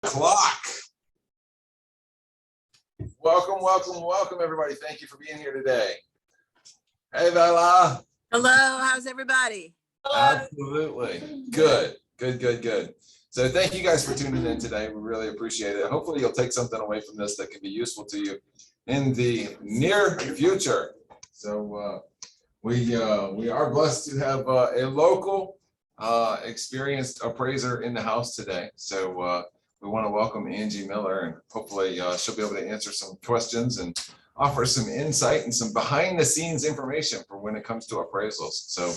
o'clock. Welcome, welcome, welcome, everybody. Thank you for being here today. Hey, Bella. Hello, how's everybody? Absolutely. Good. So thank you guys for tuning in today. We really appreciate it. Hopefully you'll take something away from this that can be useful to you in the near future. So we are blessed to have a local experienced appraiser in the house today. So we want to welcome Angie Miller, and hopefully she'll be able to answer some questions and offer some insight and some behind the scenes information for when it comes to appraisals. So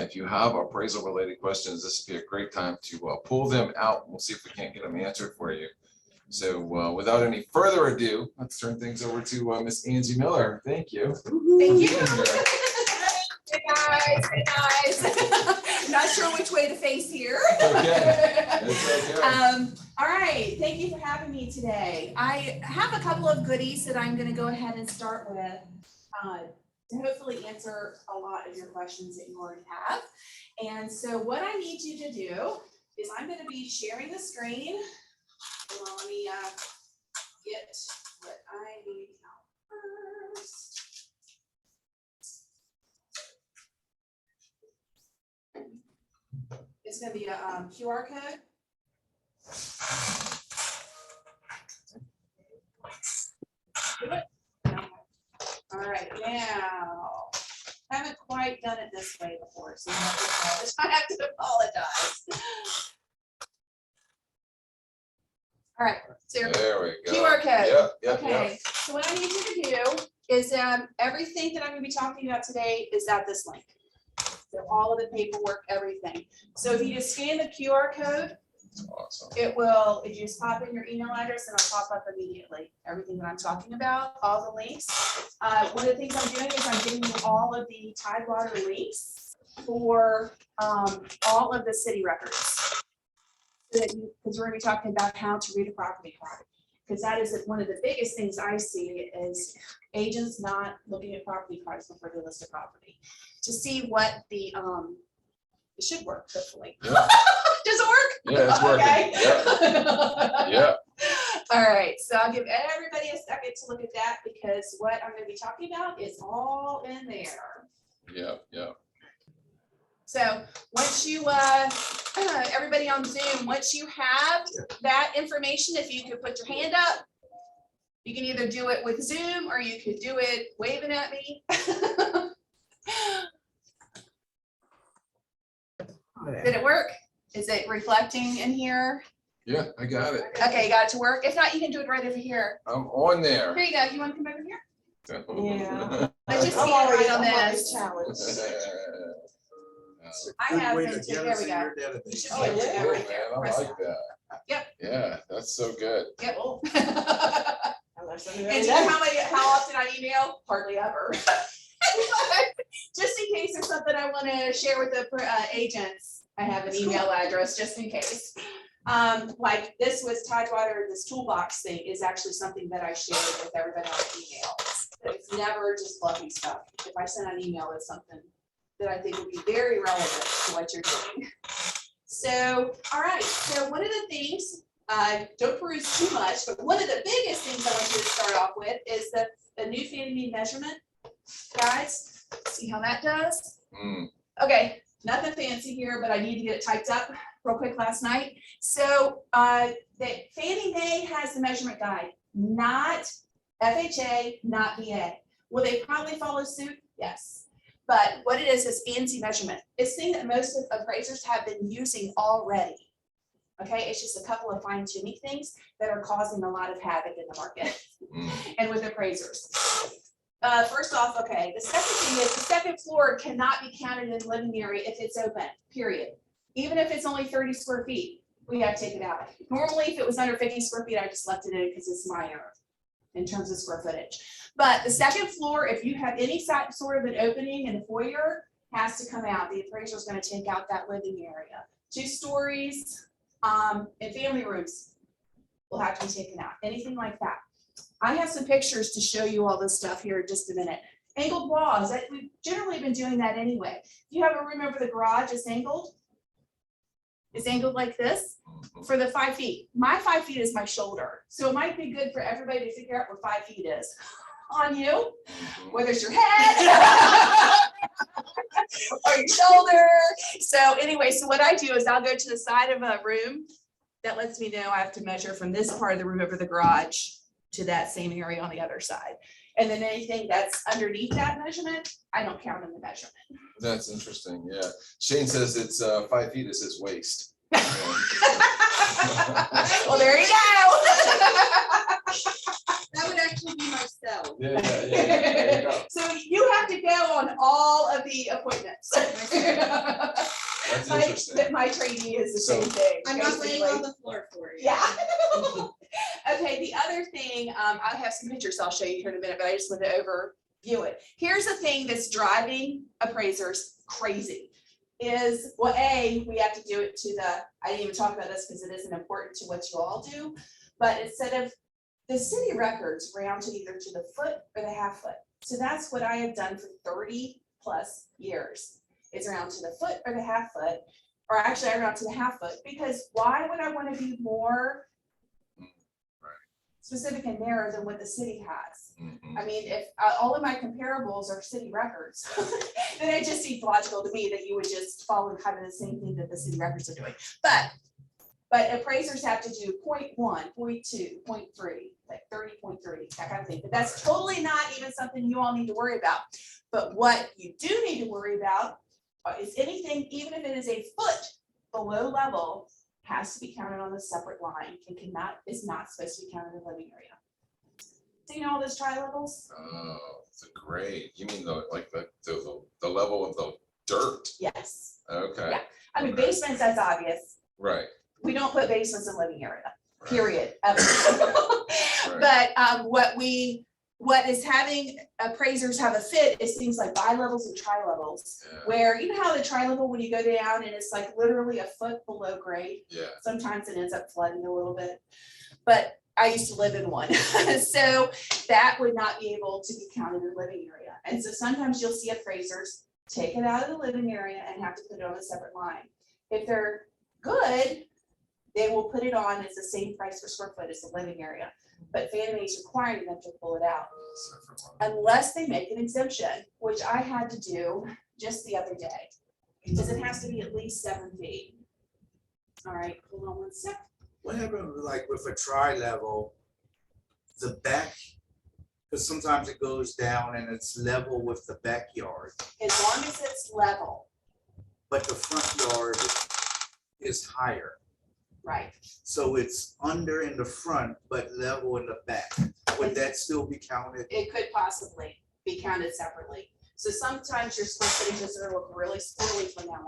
if you have appraisal related questions, this would be a great time to pull them out. We'll see if we can't get them answered for you. So without any further ado, let's turn things over to Miss Angie Miller. Thank you. Thank you. Hey guys. Not sure which way to face here. Okay. It's okay. All right. Thank you for having me today. I have a couple of goodies that I'm going to go ahead and start with to hopefully answer a lot of your questions that you already have. And so what I need you to do is I'm going to be sharing the screen. Well, let me get what I need out first. It's going to be a QR code. All right, now, haven't quite done it this way before, so I have to apologize. All right, so There we go. QR code. Yep. Okay, so what I need you to do is everything that I'm going to be talking about today is at this link. So all of the paperwork, everything. So if you just scan the QR code, Awesome. it will, if you just pop in your email address, and it'll pop up immediately. Everything that I'm talking about, all the links. One of the things I'm doing is I'm giving you all of the Tidewater links for all of the city records. So that you, because we're going to be talking about how to read a property card. Because that is one of the biggest things I see is agents not looking at property cards before they list a property to see what the it should work, hopefully. Yeah. Does it work? Yeah, it's working. Okay. Yeah. All right, so I'll give everybody a second to look at that because what I'm going to be talking about is all in there. Yeah. So once you, everybody on Zoom, once you have that information, if you could put your hand up, you can either do it with Zoom or you could do it waving at me. Did it work? Is it reflecting in here? Yeah, I got it. Okay, you got it to work. If not, you can do it right over here. I'm on there. Here you go. You want to come over here? Yeah. Let's just see it right on this. challenge. I have been too. There we go. You should be able to go right there. Man, I Press like that. Yep. Yeah, that's so good. Yep. And And do you know how often I email? Hardly ever. Just in case there's something I want to share with the agents, I have an email address just in case. Like this was Tidewater, this toolbox thing is actually something that I shared with everybody on email. It's never just fluffy stuff. If I send an email, it's something that I think would be very relevant to what you're doing. So, all right. So one of the things, don't peruse too much, but one of the biggest things I want you to start off with is the new fan mean measurement. Guys, see how that does? Okay, nothing fancy here, but I need to get it typed up real quick last night. So the Fannie Mae has the measurement guide, not FHA, not VA. Will they probably follow suit? Yes. But what it is fancy measurement. It's thing that most of appraisers have been using already. Okay, it's just a couple of fine tuning things that are causing a lot of havoc in the market and with appraisers. First off, okay, the second thing is the second floor cannot be counted in the living area if it's open, period. Even if it's only 30 square feet, we have to take it out. Normally, if it was under 50 square feet, I just left it in because it's minor in terms of square footage. But the second floor, if you have any sort of an opening in the foyer, has to come out. The appraiser is going to take out that living area. 2 stories and family rooms will have to be taken out. Anything like that. I have some pictures to show you all this stuff here in just a minute. Angled walls, we've generally been doing that anyway. If you have a room over the garage, it's angled. is angled like this for the 5 feet. My 5 feet is my shoulder. So it might be good for everybody to figure out where 5 feet is on you, whether it's your head or your shoulder. So anyway, so what I do is I'll go to the side of a room that lets me know I have to measure from this part of the room over the garage to that same area on the other side. And then anything that's underneath that measurement, I don't count in the measurement. That's interesting, yeah. Shane says it's 5 feet is his waist. Yeah. Well, there you go. That would actually be my cell. Yeah. There you go. So you have to go on all of the appointments. That's interesting. My trainee is the So- same thing. I'm not laying basically. on the floor for you. Yeah. Okay, the other thing, I have some pictures I'll show you here in a minute, but I just want to overview it. Here's the thing that's driving appraisers crazy is, well, A, we have to do it to the, I didn't even talk about this because it isn't important to what you all do, but instead of the city records round to either to the foot or the half foot. So that's what I have done for 30 plus years. Is around to the foot or the half foot, or actually I round to the half foot, because why would I want to be more specific and narrow than what the city has? I mean, if all of my comparables are city records, then it just seems logical to me that you would just follow kind of the same thing that the city records are doing. But appraisers have to do 0.1, 0.2, 0.3, like 30.3, that kind of thing. But that's totally not even something you all need to worry about. But what you do need to worry about is anything, even if it is a foot below level, has to be counted on a separate line and is not supposed to be counted in the living area. Do you know all those tri-levels? Oh, it's a great. You mean the level of the dirt? Yes. Okay. Yeah. I mean, Okay. basements, that's obvious. Right. We don't put basements in living area, Right. period. Ever. But what is having appraisers have a fit is things like bi-levels and tri-levels, Yeah. where you know how the tri-level, when you go down and it's like literally a foot below grade, Yeah. sometimes it ends up flooding a little bit. But I used to live in one, so that would not be able to be counted in the living area. And so sometimes you'll see appraisers take it out of the living area and have to put it on a separate line. If they're good, they will put it on as the same price per square foot as the living area. But Fannie Mae is requiring them to pull it out unless they make an exemption, which I had to do just the other day, because it has to be at least 7 feet. All right, hold on one sec. What happened like with a tri-level, the back, because sometimes it goes down and it's level with the backyard, As long as it's level, but the front yard is higher. right? So it's under in the front, but level in the back. Would that still be counted? It could possibly be counted separately. So sometimes your square footage is gonna look really squirrely from now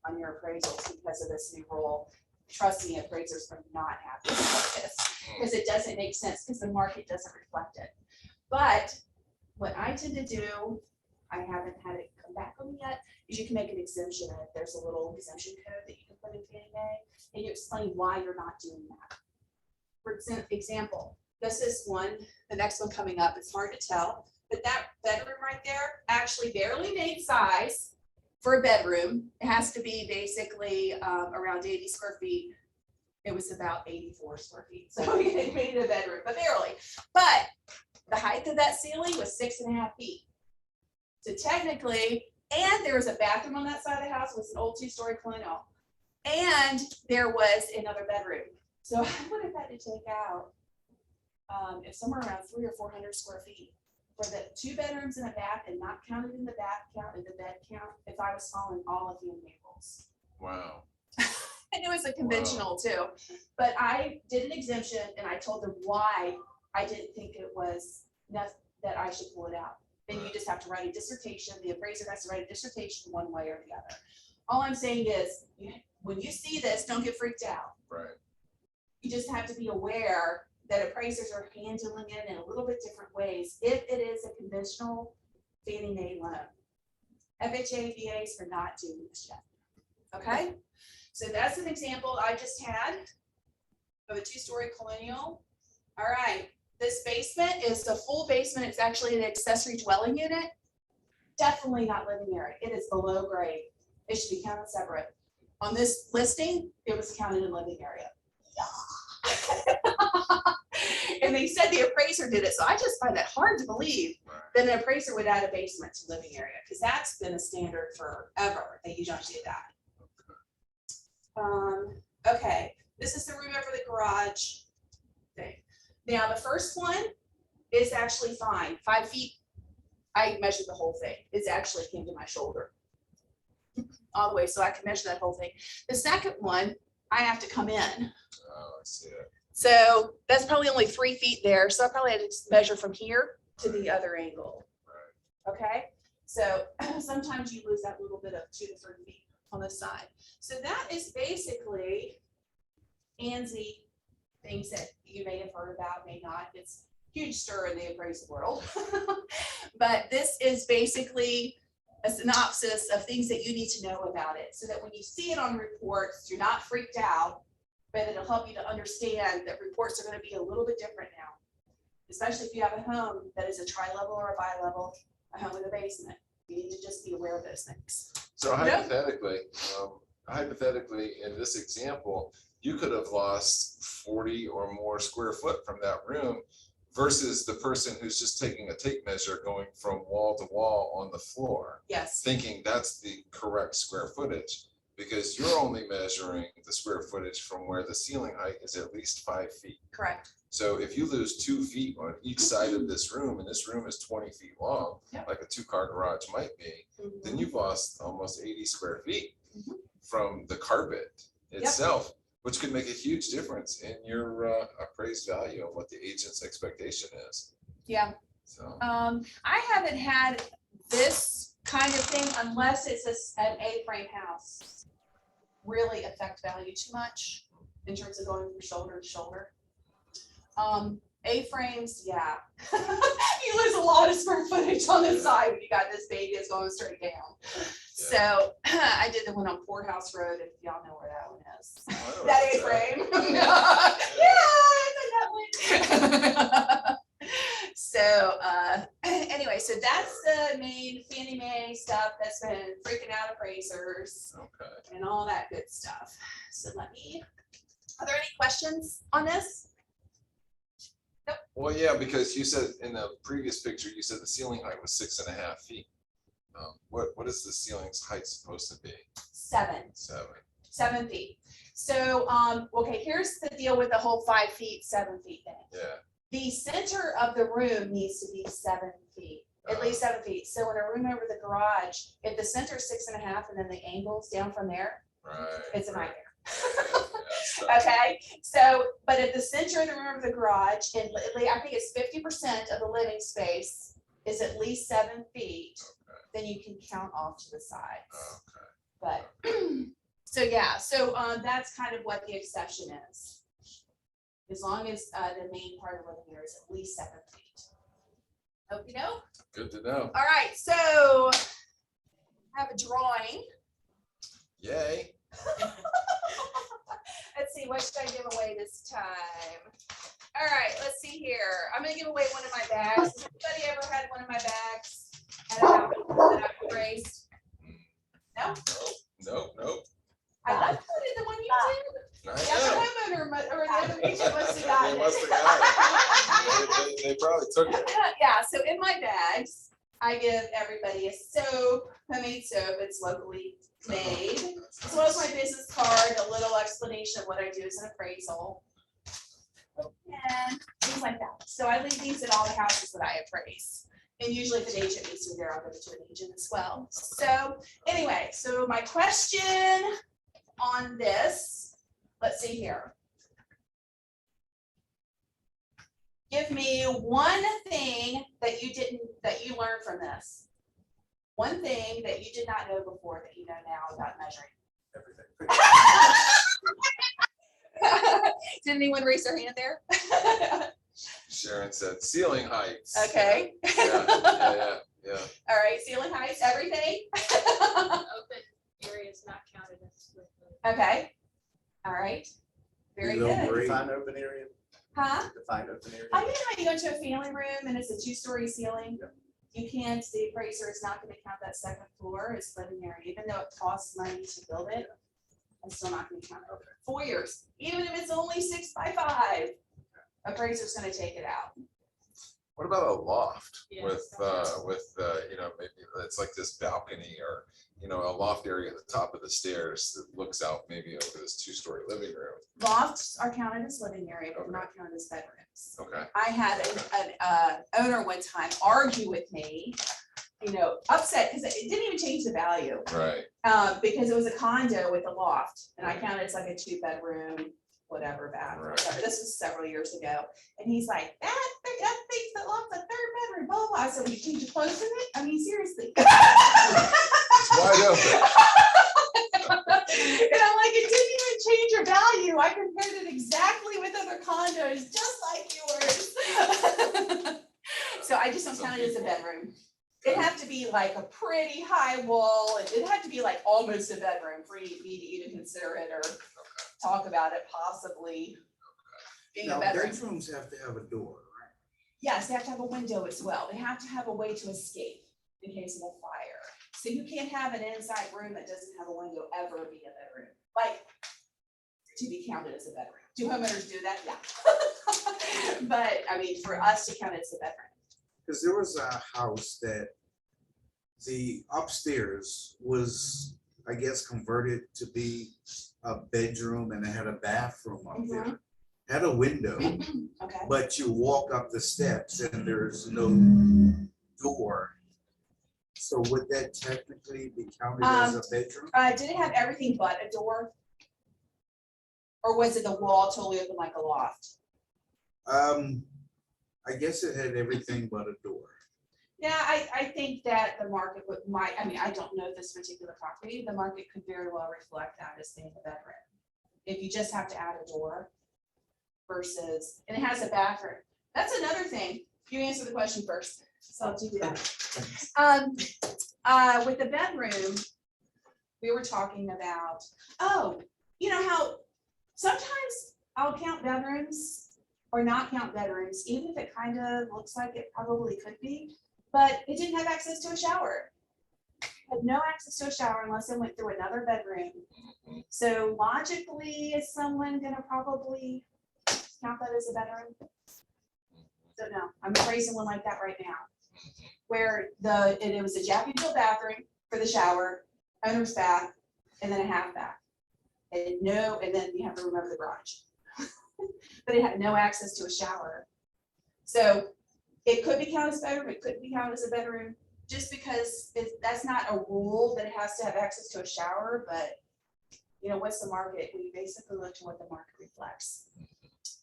on your appraisals because of this new rule. Trust me, appraisers are not happy with this because it doesn't make sense because the market doesn't reflect it. But what I tend to do, I haven't had it come back on me yet, is you can make an exemption. There's a little exemption code that you can put in Fannie Mae, and you explain why you're not doing that. For example, this is one, the next one coming up, it's hard to tell, but that bedroom right there actually barely made size for a bedroom. It has to be basically around 80 square feet. It was about 84 square feet, so it made it a bedroom, but barely. But the height of that ceiling was 6.5 feet. So technically, and there was a bathroom on that side of the house, it was an old 2-story colonial. And there was another bedroom. So I would have had to take out if somewhere around 300 or 400 square feet for the 2 bedrooms and a bath, and not counted in the bath count and the bed count if I was following all of the rules. Wow. And it was a conventional too, but I did an exemption and I told them why I didn't think it was enough that I should pull it out. Then you just have to write a dissertation. The appraiser has to write a dissertation one way or the other. All I'm saying is, when you see this, don't get freaked out. Right. You just have to be aware that appraisers are handling it in a little bit different ways if it is a conventional Fannie Mae loan. FHA, VAs are not doing this yet. Okay, so that's an example I just had of a 2-story colonial. All right, this basement is the full basement. It's actually an accessory dwelling unit. Definitely not living area. It is below grade. It should be counted separate. On this listing, it was counted in living area. And they said the appraiser did it, so I just find that hard to believe that an appraiser would add a basement to living area, because that's been a standard forever, that you don't do that. Okay, this is the room over the garage. Okay, now the first one is actually fine, 5 feet. I measured the whole thing. It's actually came to my shoulder all the way, so I can measure that whole thing. The second one, I have to come in. Oh, I see it. So that's probably only 3 feet there. So I probably had to measure from here to the other angle. Okay, so sometimes you lose that little bit of 2 to 3 feet on the side. So that is basically Angie things that you may have heard about, may not. It's huge stir in the appraisal world. But this is basically a synopsis of things that you need to know about it, so that when you see it on reports, you're not freaked out, but it'll help you to understand that reports are going to be a little bit different now, especially if you have a home that is a tri-level or a bi-level, a home with a basement. You need to just be aware of those things. So hypothetically, in this example, you could have lost 40 or more square foot from that room versus the person who's just taking a tape measure going from wall to wall on the floor, Yes, thinking that's the correct square footage, because you're only measuring the square footage from where the ceiling height is at least 5 feet. correct. So if you lose 2 feet on each side of this room, and this room is 20 feet long, Yep. like a 2-car garage might be, then you've lost almost 80 square feet Mhm. from the carpet itself, which could make a huge difference in your appraised value of what the agent's expectation is. Yeah. So, I haven't had this kind of thing unless it's an A-frame house really affect value too much in terms of going from shoulder to shoulder. A-frames, yeah. You lose a lot of square footage on the side when you got this baby that's going straight down. So I did the one on Poorhouse Road, if y'all know where that one is. I don't know That what's A-frame. that. Yeah, it's like that one. So anyway, so that's the main Fannie Mae stuff that's been freaking out appraisers Okay. and all that good stuff. So are there any questions on this? Well, yeah, because you said in the previous picture, you said the ceiling height was 6.5 feet. What is the ceiling's height supposed to be? 7 feet. So, okay, here's the deal with the whole 5 feet, 7 feet thing. Yeah. The center of the room needs to be 7 feet, at least 7 feet. So in a room over the garage, if the center is 6.5 and then the angles down from there, Right. it's a right. nightmare. Yeah, Okay, so, but at the center of the room of the garage, and I think it's 50% of the living space is at least 7 feet, then you can count off to the sides. Okay. But, so yeah, so that's kind of what the exception is. As long as the main part of the living area is at least 7 feet. Hope you know. Good to know. All right, so I have a drawing. Yay. Let's see, what should I give away this time? All right, let's see here. I'm gonna give away one of my bags. Has anybody ever had one of my bags at a house that I've raised? No? Nope. I love the one you did. I The other know. homeowner or the other agent must have gotten They must have it. got it. They probably took it. Yeah, so in my bags, I give everybody a soap, homemade soap. It's locally made, as well as my business card, a little explanation of what I do as an appraisal, and things like that. So I leave these at all the houses that I appraise. And usually if an agent needs me there, I'll give it to an agent as well. So anyway, so my question on this, let's see here. Give me one thing that you learned from this. One thing that you did not know before that you know now about measuring. Everything. Did anyone raise their hand there? Sharon said ceiling heights. Okay. Yeah. All right, ceiling heights, everything. Open areas not counted as. Okay. All right. Very good. Define open area. Huh? Define open area. You know how you go into a family room and it's a 2-story ceiling? Yep. You can't, the appraiser is not going to count that second floor as living area, even though it costs money to build it. That's still not gonna count over. Foyers, even if it's only 6 by 5, appraiser's gonna take it out. What about a loft Yeah, with, you know, maybe it's like this balcony or, you know, a loft area at the top of the stairs that looks out maybe over this 2-story living room? Lofts are counted as living area, but not counted as bedrooms. Okay, I had an owner one time argue with me, you know, upset because it didn't even change the value. right. Because it was a condo with a loft and I counted it's like a 2-bedroom, whatever bathroom. Right. This was several years ago. And he's like, that thinks that loft's a 3rd bedroom, blah, blah. I said, will you change the clothes in it? I mean, seriously. It's wide open. And I'm like, it didn't even change your value. I compared it exactly with other condos, just like yours. So I just don't count it as a bedroom. It'd have to be like a pretty high wall. It'd have to be like almost a bedroom for me to even consider it or talk about it possibly being a Now, bedroom. bedrooms have to have a door, right? Yes, they have to have a window as well. They have to have a way to escape in case of a fire. So you can't have an inside room that doesn't have a window ever be a bedroom, like to be counted as a bedroom. Do homeowners do that? Yeah. But I mean, for us to count it as a bedroom. Because there was a house that the upstairs was, I guess, converted to be a bedroom and it had a bathroom up there. Had a window, Okay. but you walk up the steps and there's no door. So would that technically be counted as a bedroom? Did it have everything but a door? Or was it the wall totally open like a loft? I guess it had everything but a door. Yeah, I think that the market I mean, I don't know this particular property, the market could very well reflect that as being a bedroom. If you just have to add a door versus, and it has a bathroom. That's another thing. You answer the question first, so I'll do that. With the bedroom, we were talking about, you know how sometimes I'll count bedrooms or not count bedrooms, even if it kind of looks like it probably could be, but it didn't have access to a shower. Had no access to a shower unless it went through another bedroom. So logically, is someone gonna probably count that as a bedroom? Don't know. I'm appraising one like that right now, where it was a Jack and Jill bathroom for the shower, owner's bath, and then a half bath. And then you have to remember the garage. But it had no access to a shower. So it could be counted as a bedroom, it could be counted as a bedroom, just because that's not a rule that it has to have access to a shower, but you know, what's the market? We basically look to what the market reflects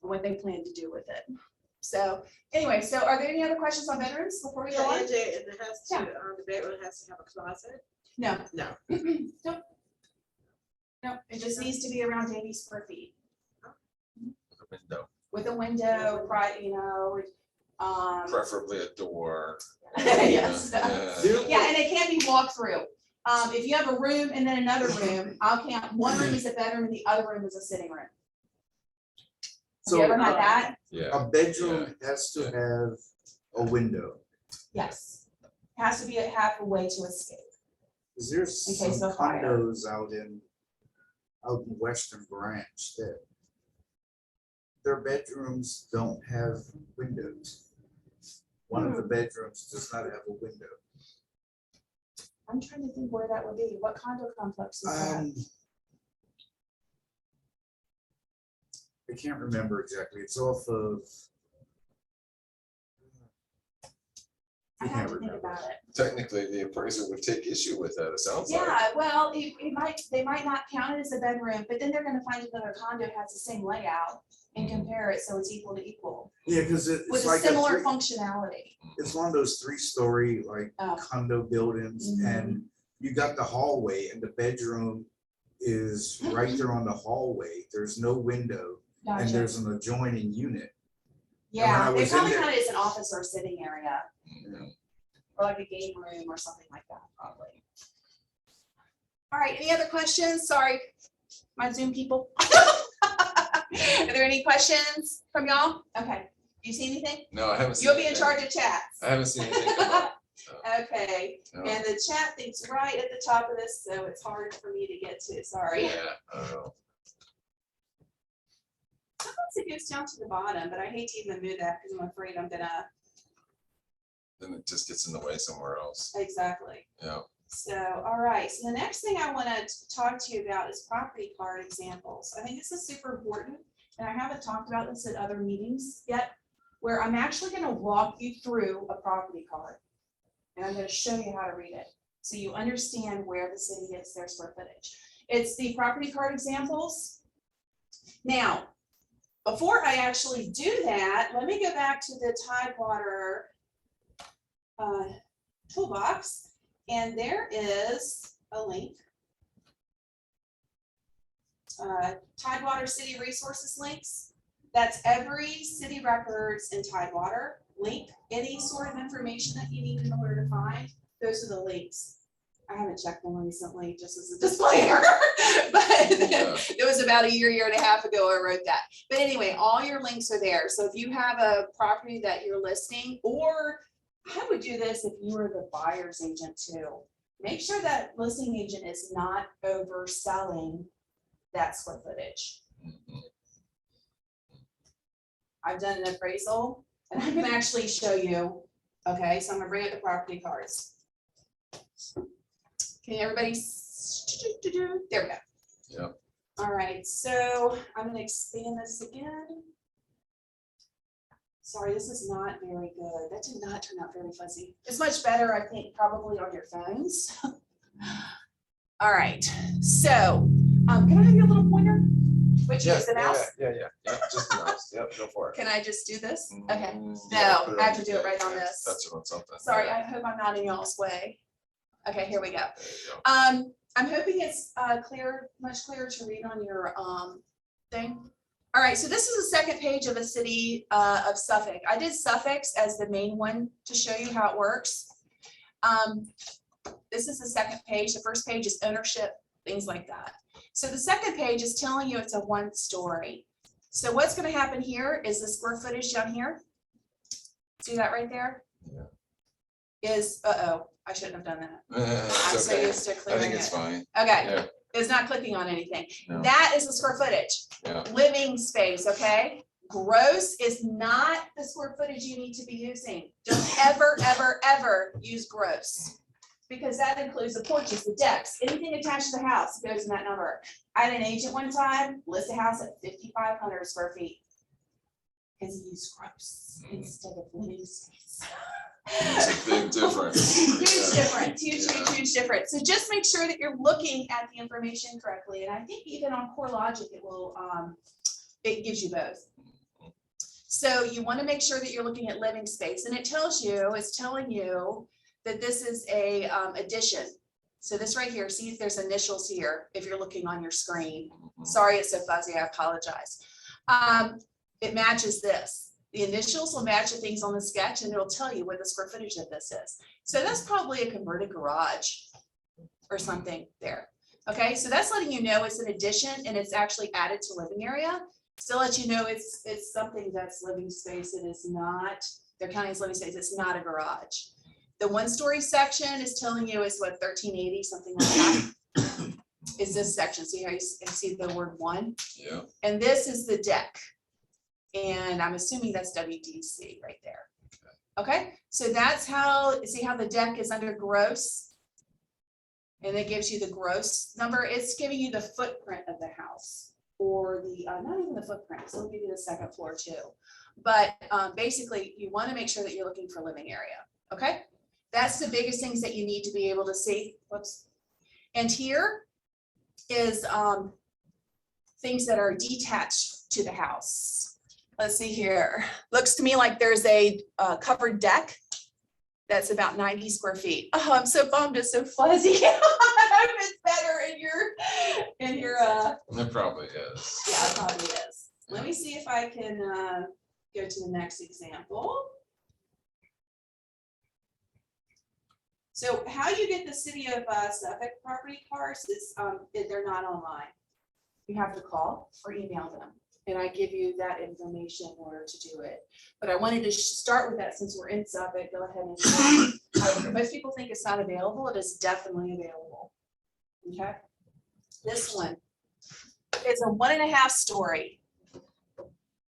and what they plan to do with it. So anyway, so are there any other questions on bedrooms before we go on? Angie, and it has to, the bedroom has to have a closet? No. No. Nope. No, it just needs to be around 80 square feet Window, with a window, you know, preferably a door. yes. Yeah. Yeah, and it can be walked through. If you have a room and then another room, I'll count one room as a bedroom and the other room as a sitting room. Have you ever had that? Yeah. A bedroom has to have a window. Yes. Has to be have a way to escape. 'Cause there's In some case of fire. condos out in Western Branch that their bedrooms don't have windows. One of the bedrooms does not have a window. I'm trying to think where that would be. What condo complex is that? I can't remember exactly. It's off of. I have to think about it. Technically, the appraiser would take issue with that, it sounds like. Yeah, well, they might not count it as a bedroom, but then they're gonna find another condo has the same layout and compare it so it's equal to equal Yeah, because with it's a like similar a functionality. it's one of those 3-story like Oh. condo buildings, Mhm. and you got the hallway, and the bedroom is right there on the hallway. There's no window, and Gotcha. there's an adjoining unit. when Yeah, I they was in probably there- count it as an office or a sitting area, Mhm. or like a game room or something like that, probably. All right, any other questions? Sorry, my Zoom people. Are there any questions from y'all? Okay, do you see anything? No, I haven't seen. You'll be in anything. charge of chats. I haven't seen anything come up. Okay, Yeah. and the chat thing's right at the top of this, so it's hard for me to get to, sorry. Yeah, I don't know. Sometimes it goes down to the bottom, but I hate to even move that because I'm afraid I'm gonna, Then it just gets in the way somewhere else. exactly. Yeah. So, all right, so the next thing I want to talk to you about is property card examples. I think this is super important, and I haven't talked about this at other meetings yet, where I'm actually going to walk you through a property card. And I'm going to show you how to read it, so you understand where the city gets their square footage. It's the property card examples. Now, before I actually do that, let me go back to the Tidewater toolbox. And there is a link. Tidewater City Resources links. That's every city records in Tidewater link. Any sort of information that you need in order to find, those are the links. I haven't checked them recently, just as a disclaimer, but it was about a year and a half ago I wrote that. But anyway, all your links are there. So if you have a property that you're listing, or I would do this if you were the buyer's agent too. Make sure that listing agent is not overselling that square footage. I've done an appraisal and I can actually show you. Okay, so I'm gonna bring up the property cards. Can everybody? There we go. Yeah. All right, so I'm gonna expand this again. Sorry, this is not very good. That did not turn out very fuzzy. It's much better, I think, probably on your phones. All right, so can I have your little pointer? Which is the mouse? Yeah, just the mouse. Yep, go for it. Can I just do this? Okay. Yeah, No, put I have on- to do it right on yeah, this. Touch it on something. Sorry, Yeah, I hope I'm not in y'all's way. Okay, here we go. there you go. I'm hoping it's clear, much clearer to read on your thing. All right, so this is the second page of a city of Suffolk. I did Suffolk as the main one to show you how it works. This is the second page. The first page is ownership, things like that. So the second page is telling you it's a 1-story. So what's going to happen here is the square footage down here. See that right there? Yeah. Is, uh-oh, I shouldn't have done that. I'm It's so okay. used to I clearing think it. it's fine. Okay, Yeah, it's not clicking on anything. no, That is the square footage. yeah, Living space, okay? Gross is not the square footage you need to be using. Don't ever, ever, ever use gross. Because that includes the porches, the decks, anything attached to the house goes in that number. I had an agent one time list a house at 5,500 square feet. Because he used gross instead of living space. it's a big difference. Huge Yeah. difference, huge difference. So just make sure that you're looking at the information correctly. And I think even on CoreLogic, it will, it gives you both. So you want to make sure that you're looking at living space, and it tells you, it's telling you that this is a addition. So this right here, see if there's initials here, if you're looking on your screen. Sorry, it's so fuzzy, I apologize. It matches this. The initials will match the things on the sketch and it'll tell you what the square footage of this is. So that's probably a converted garage or something there. Okay, so that's letting you know it's an addition and it's actually added to living area. Still let you know it's something that's living space. It is not, they're counting as living space, it's not a garage. The 1-story section is telling you is what, 1380, something like that. Is this section, see how you see the word 1? Yeah, And this is the deck. And I'm assuming that's WDC right there. Okay, so that's how, see how the deck is under gross? And it gives you the gross number. It's giving you the footprint of the house, or the, not even the footprint, so it'll give you the second floor too. But basically, you want to make sure that you're looking for living area, okay? That's the biggest things that you need to be able to see. Whoops. And here is things that are detached to the house. Let's see here. Looks to me like there's a covered deck that's about 90 square feet. Oh, I'm so bummed it's so fuzzy. I hope it's better in your it probably is. yeah, it probably is. Let me see if I can go to the next example. So how you get the city of Suffolk property cards is they're not online. You have to call or email them. And I give you that information in order to do it. But I wanted to start with that since we're in Suffolk. Go ahead and Most people think it's not available. It is definitely available. Okay. This one is a 1.5 story.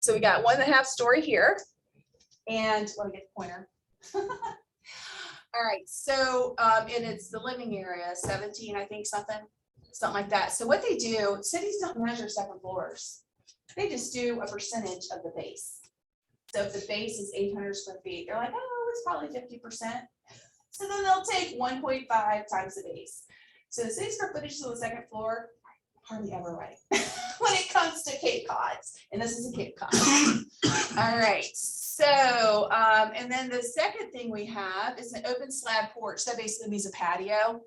So we got 1.5 story here. And let me get the pointer. All right, so, and it's the living area, 17, I think, something like that. So what they do, cities don't measure second floors. They just do a percentage of the base. So if the base is 800 square feet, they're like, oh, it's probably 50%. So then they'll take 1.5 times the base. So the city square footage of the second floor, hardly ever right when it comes to Cape Cods. And this is a Cape Cod. All right, so, and then the second thing we have is an open slab porch. That basically means a patio.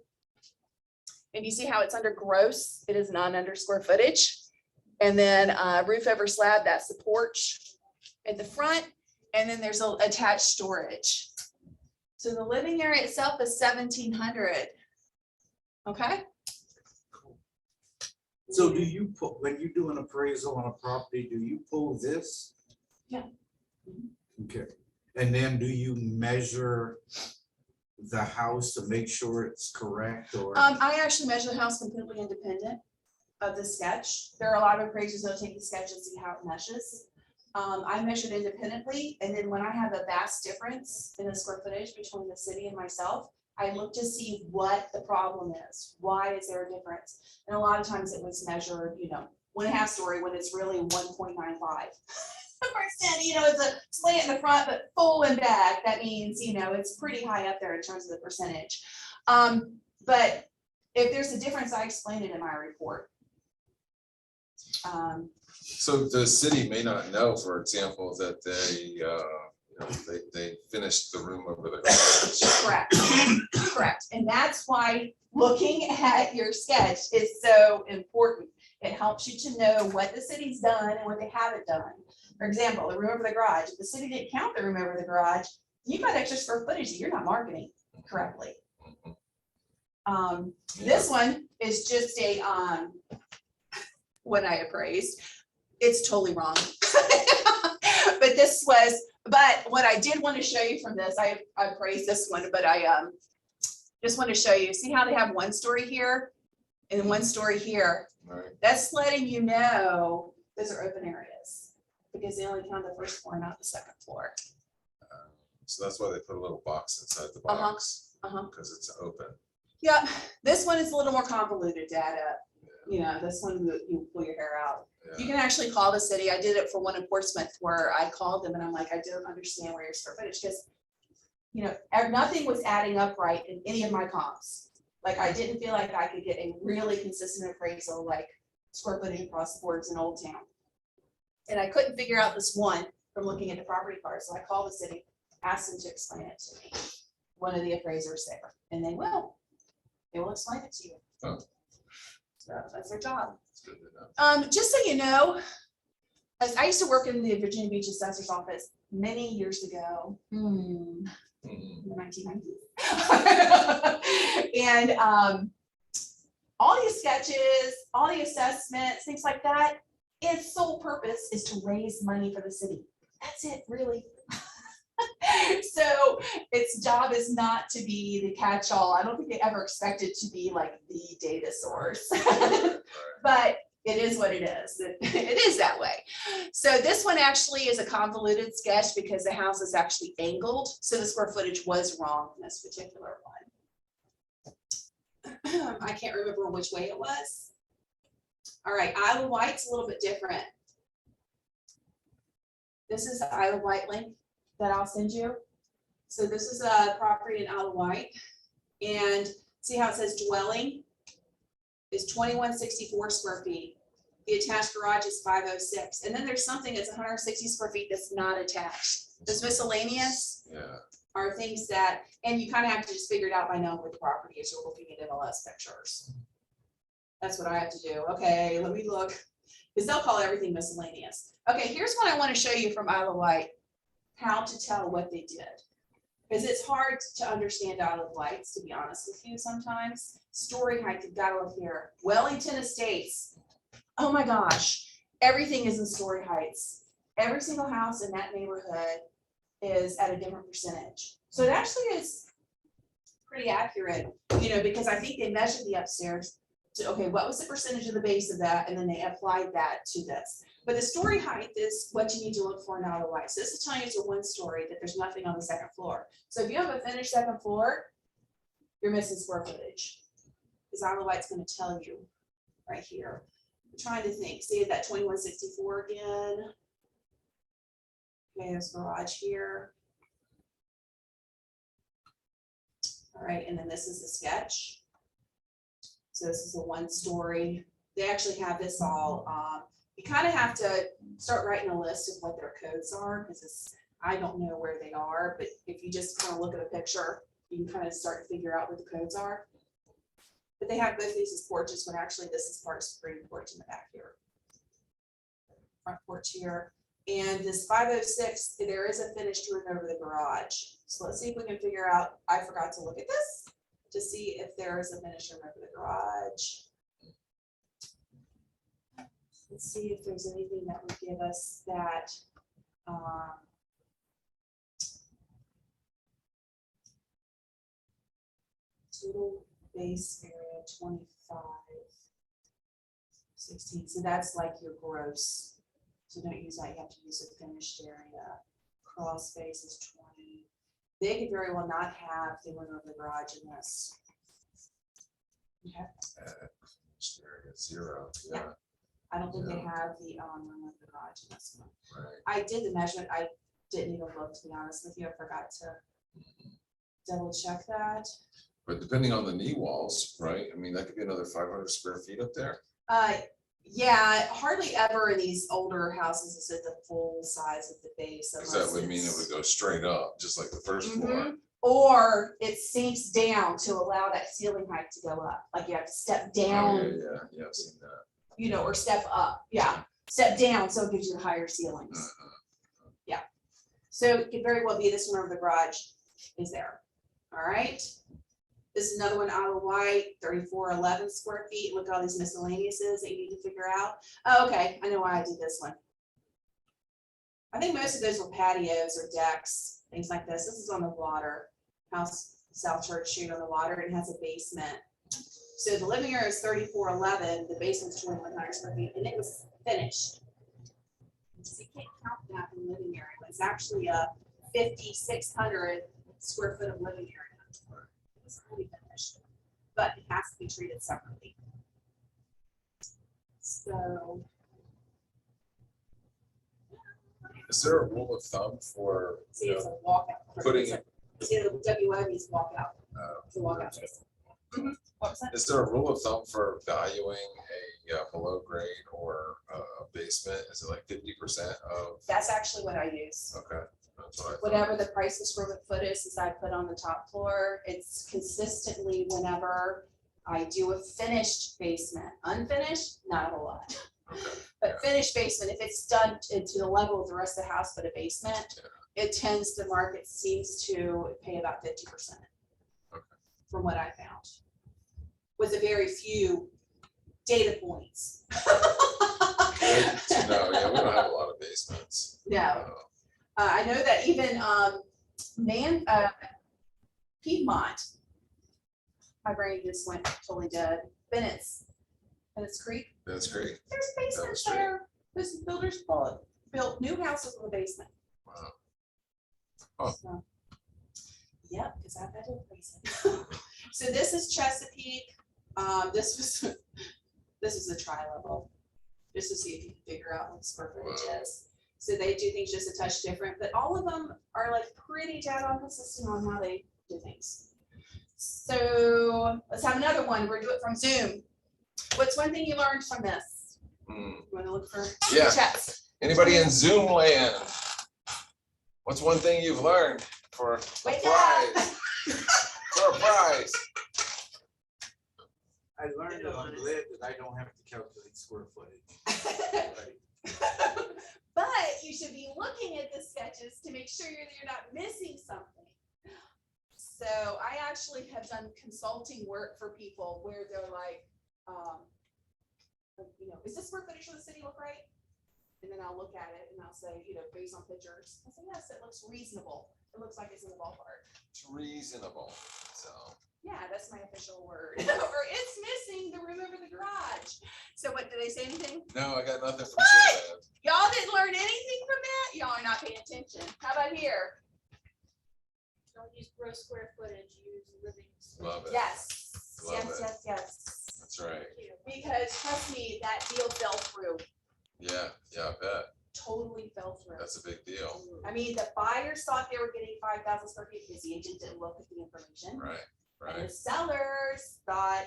And you see how it's under gross, it is not under square footage. And then roof over slab, that's the porch at the front. And then there's a attached storage. So the living area itself is 1,700. Okay. So do you put, when you do an appraisal on a property, do you pull this? Yeah. Okay, and then do you measure the house to make sure it's correct or? I actually measure the house completely independent of the sketch. There are a lot of appraisers that'll take the sketch and see how it meshes. I measured independently, and then when I have a vast difference in the square footage between the city and myself, I look to see what the problem is. Why is there a difference? And a lot of times it was measured, 1.5 story when it's really 1.95%. It's a slant in the front, but full and back. That means, it's pretty high up there in terms of the percentage. But if there's a difference, I explain it in my report. So the city may not know, for example, that they finished the room over the garage. Correct, correct. And that's why looking at your sketch is so important. It helps you to know what the city's done and what they haven't done. For example, the room over the garage, if the city didn't count the room over the garage, you've got extra square footage that you're not marketing correctly. This one is just a, what I appraised. It's totally wrong. But what I did want to show you from this, I appraised this one, but I just want to show you, see how they have 1 story here and 1 story here. Right. That's letting you know those are open areas because they only count the first floor, not the second floor. So that's why they put a little box inside the box, because it's open. Yeah, this one is a little more convoluted data. This one you pull your hair out. You can actually call the city. I did it for one in Portsmouth where I called them and I'm like, I don't understand where your square footage, because nothing was adding up right in any of my comps. Like I didn't feel like I could get a really consistent appraisal, like square footage across the boards in Old Town. And I couldn't figure out this one from looking at the property card. So I called the city, asked them to explain it to me. One of the appraisers there, and they will explain it to you. Oh. So that's their job. It's good to know. Just so you know, as I used to work in the Virginia Beach Assessor's Office many years ago, in the 1990s. And all these sketches, all the assessments, things like that, its sole purpose is to raise money for the city. That's it, really. So its job is not to be the catch-all. I don't think they ever expect it to be like the data source. But it is what it is. It is that way. So this one actually is a convoluted sketch because the house is actually angled. So the square footage was wrong in this particular one. I can't remember which way it was. All right, Isle of Wight's a little bit different. This is the Isle of Wight link that I'll send you. So this is a property in Isle of Wight. And see how it says dwelling is 2164 square feet. The attached garage is 506. And then there's something that's 160 square feet that's not attached. This miscellaneous are things that, and you kind of have to just figure it out by knowing where the property is. You're looking at MLS pictures. That's what I have to do. Okay, let me look. Because they'll call everything miscellaneous. Okay, here's what I want to show you from Isle of Wight. How to tell what they did. Because it's hard to understand Isle of Wights, to be honest with you sometimes. Story height, you've got to look here. Wellington Estates. Oh my gosh, everything is in story heights. Every single house in that neighborhood is at a different percentage. So it actually is pretty accurate, because I think they measured the upstairs to, okay, what was the percentage of the base of that, and then they applied that to this. But the story height is what you need to look for in Isle of Wight. So this is telling you it's a one story, that there's nothing on the second floor. So if you have a finished second floor, you're missing square footage. Because Isle of Wight's gonna tell you right here. I'm trying to think, see that 2164 again. Okay, there's garage here. All right, and then this is the sketch. So this is a one story. They actually have this all, you kind of have to start writing a list of what their codes are, because I don't know where they are, but if you just kind of look at a picture, you can kind of start to figure out what the codes are. But they have both these as porches, when actually this is part of spring porch in the back here. Front porch here. And this 506, there is a finished roof over the garage. So let's see if we can figure out, I forgot to look at this to see if there is a finished roof over the garage. Let's see if there's anything that would give us that. Total base area 25, 16. So that's like your gross. So don't use that. You have to use a finished area. Crawl space is 20. They could very well not have the one over the garage in this. Okay. Area 0, yeah, I don't think they have the room with the garage in this one. right. I did the measurement. I didn't even look, to be honest with you. I forgot to double check that. But depending on the knee walls, right? I mean, that could be another 500 square feet up there. Yeah, hardly ever in these older houses is it the full size of the base. Because that would mean it would go straight up, just like the first floor. Or it sinks down to allow that ceiling height to go up. Like you have to step Oh, down, yeah, I've seen that. or step up. Yeah, step down, so it gives you higher ceilings. So it could very well be this one over the garage is there. All right. This is another one, Isle of Wight, 3411 square feet. Look at all these miscellaneouses that you need to figure out. Oh, okay, I know why I did this one. I think most of those were patios or decks, things like this. This is on the water. House, South Church Street on the water, and it has a basement. So the living area is 3411, the basement's 2100 square feet, and it was finished. So you can't count that in living area. It's actually a 5,600 square foot of living area. It's fully finished, but it has to be treated separately. So. Is there a rule of thumb for, See, it's a walkout. putting it? See, the WME's walkout. It's a walkout. What was that? Is there a rule of thumb for valuing a below grade or a basement? Is it like 50% of? That's actually what I use. Okay. That's what I thought. Whatever the price per square foot is I put on the top floor, it's consistently whenever I do a finished basement. Unfinished, not a whole lot. Okay. But finished basement, if it's done to the level of the rest of the house, but a basement, it tends, the market seems to pay about 50%. Okay. From what I found. With a very few data points. Good to know. Yeah, we don't have a lot of basements. No. I know that even Piedmont, my brain just went totally dead. Bennett's Creek. That's great. There's basements Street. there. This builders built new houses with a basement. Wow. Oh. So, yep, because I've had to replace it. So this is Chesapeake. This is a tri-level, just to see if you can figure out what square footage is. So they do things just a touch different, but all of them are like pretty dead on consistent on how they do things. So let's have another one. We're doing it from Zoom. What's one thing you learned from this? You want to look for chats? Anybody in Zoom land? What's one thing you've learned for a Wake prize? up. For a prize. I learned that I'm glad that I don't have to calculate square footage. Right. But you should be looking at the sketches to make sure you're not missing something. So I actually have done consulting work for people where they're like, is this square footage for the city look right? And then I'll look at it and I'll say, based on pictures, I say, yes, it looks reasonable. It looks like it's in the ballpark. It's reasonable. So Yeah, that's my official word. Or it's missing the remember the garage. So what, did they say anything? No, I got nothing from What? Sylvan. Y'all didn't learn anything from that? Y'all are not paying attention. How about here? Don't use gross square footage, use living. Love it. Yes, Love yes, it. yes, yes. That's right. Because trust me, that deal fell through, Yeah, I bet. totally fell through. That's a big deal. I mean, the buyers thought they were getting 5,000 square feet because the agent didn't look at the information. Right, And the sellers thought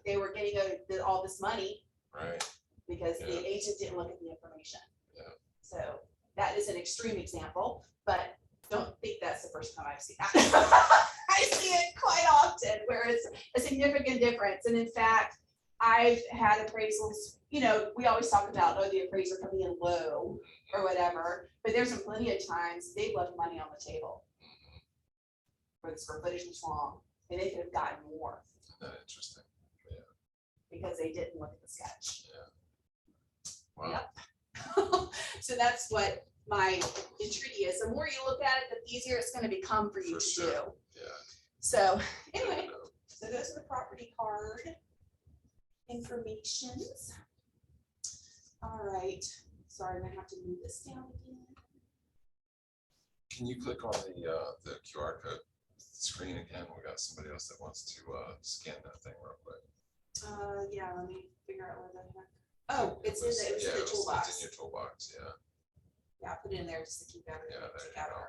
they were getting all this money right. because Yeah. the agent didn't look at the information. Yeah. So that is an extreme example, but don't think that's the first time I've seen that. I see it quite often where it's a significant difference. And in fact, I've had appraisals, you know, we always talk about, oh, the appraiser coming in low or whatever, but there's been plenty of times they've left money on the table. Where the square footage was wrong, and they could have gotten more Isn't that interesting? because they didn't look at the sketch. Wow. Yep. So that's what my entreaty is. The more you look at it, the easier it's gonna become for you For to sure. do. Yeah. So anyway, so those are the property card informations. All right, sorry, I'm gonna have to move this down again. Can you click on the QR code screen again? We got somebody else that wants to scan that thing real quick. Yeah, let me figure out where the heck. Oh, it was in Yeah, the It's in toolbox. your toolbox, yeah. Yeah, put it in there just to keep everything Yeah, there you together.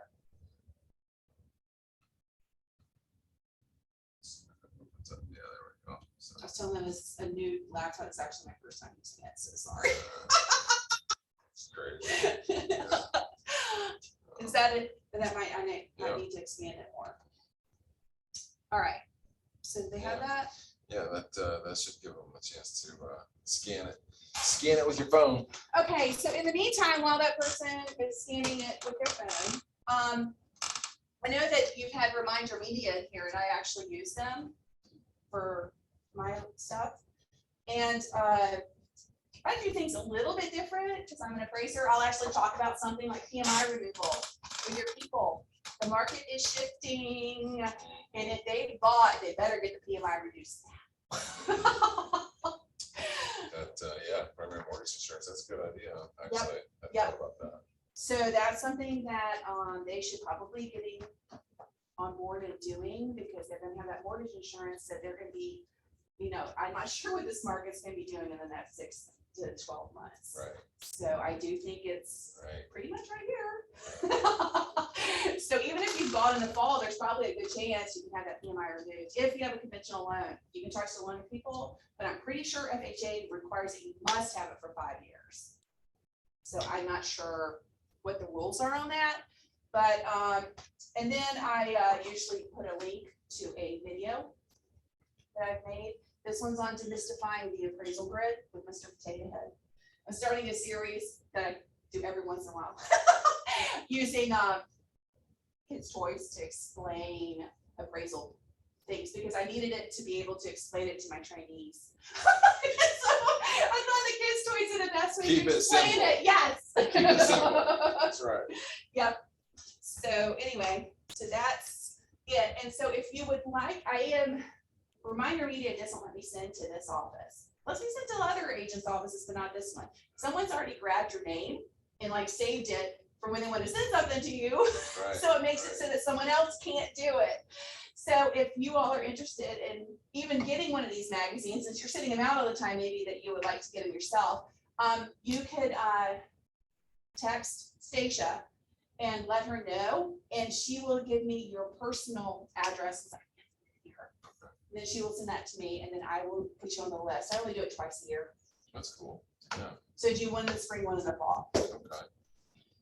go. Yeah, there we go. So, I was telling them it's a new laptop. It's actually my first time using it, so sorry. it's great. Is that it? That might, I Yeah. need to expand it more. All right, so they have Yeah. that. Yeah, that should give them a chance to scan it. Scan it with your phone. Okay, so in the meantime, while that person is scanning it with their phone, I know that you've had Reminder Media in here, and I actually use them for my stuff. And I do things a little bit different because I'm an appraiser. I'll actually talk about something like PMI removal with your people. The market is shifting, and if they bought, they better get the PMI reduced. Yeah, primary mortgage insurance, that's a good idea, actually. I Yep. thought about that. So that's something that they should probably getting on board and doing because they're gonna have that mortgage insurance that they're gonna be, you know, I'm not sure what this market's gonna be doing in the next 6 to 12 months. Right, So I do think it's right. pretty much right here. So even if you bought in the fall, there's probably a good chance you can have that PMI removed. If you have a conventional loan, you can charge the loan people, but I'm pretty sure FHA requires that you must have it for 5 years. So I'm not sure what the rules are on that, but, and then I usually put a link to a video that I've made. This one's on demystifying the appraisal grid with Mr. Potato Head. I'm starting a series that I do every once in a while using kids' toys to explain appraisal things because I needed it to be able to explain it to my trainees. So I thought the kids' toys are the best way Keep to it explain simple. it. Yes. Keep it simple. That's right. Yep. So anyway, so that's it. And so if you would like, Reminder Media doesn't let me send to this office. Lets me send to other agents' offices, but not this one. Someone's already grabbed your name and like saved it for when they want to send something to you. Right. So it makes it so that someone else can't do it. So if you all are interested in even getting one of these magazines, since you're sending them out all the time, maybe that you would like to get them yourself, you could text Stacia and let her know, and she will give me your personal address. And then she will send that to me, and then I will put you on the list. I only do it twice a year. That's cool. Yeah, So do one in the spring, one in the fall. okay.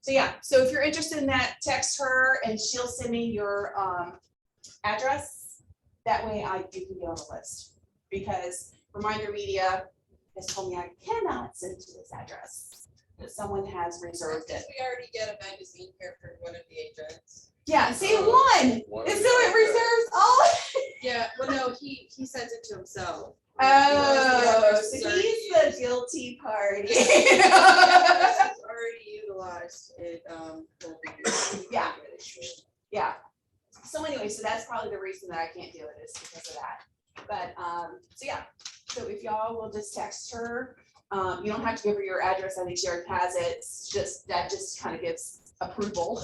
So yeah, so if you're interested in that, text her and she'll send me your address. That way you can get on the list. Because Reminder Media has told me I cannot send to this address. That someone has reserved it. We already get a magazine here for one of the agents. Yeah, see, one. One And of so the- it reserves all. Yeah, well, no, he sends it to himself. Oh, so he's the guilty party. It's already utilized. It, will be used. Yeah. Yeah. So So anyway, so that's probably the reason that I can't do it is because of that. But, so yeah, so if y'all will just text her, you don't have to give her your address. I think she already has it. It's just, that just kind of gives approval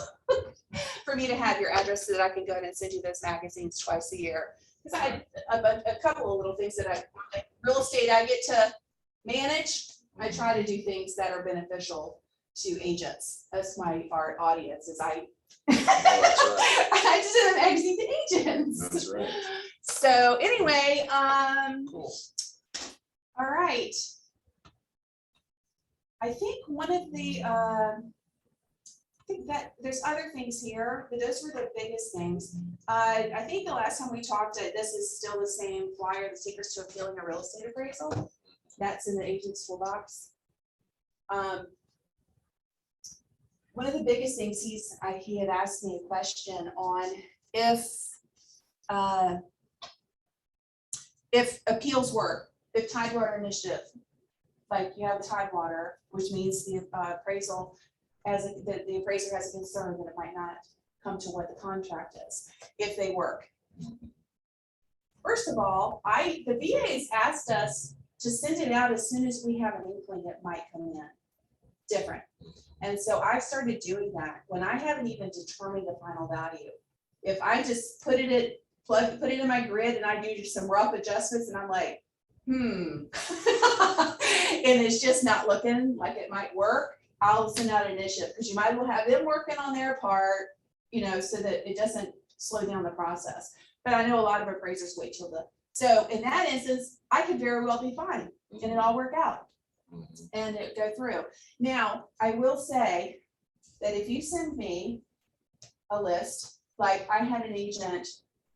for me to have your address so that I can go ahead and send you those magazines twice a year. Because I, a couple of little things that like real estate I get to manage. I try to do things that are beneficial to agents. That's my our audience is I I just send a magazine to agents. That's right. So anyway, Cool. all right. I think one of the, I think that there's other things here, but those were the biggest things. I think the last time we talked, this is still the same flyer, the secrets to appealing a real estate appraisal. That's in the agent's toolbox. One of the biggest things he had asked me a question on if appeals work, if Tidewater initiative, like you have a Tidewater, which means the appraisal the appraiser has a concern that it might not come to what the contract is, if they work. First of all, the VA has asked us to send it out as soon as we have an inkling it might come in different. And so I started doing that when I haven't even determined the final value. If I just put it in my grid and I do just some rough adjustments and I'm like, and it's just not looking like it might work, I'll send out an initiative because you might as well have them working on their part, so that it doesn't slow down the process. But I know a lot of appraisers wait till so in that instance, I could very well be fine and it all work out and it go through. Now, I will say that if you send me a list, like I had an agent,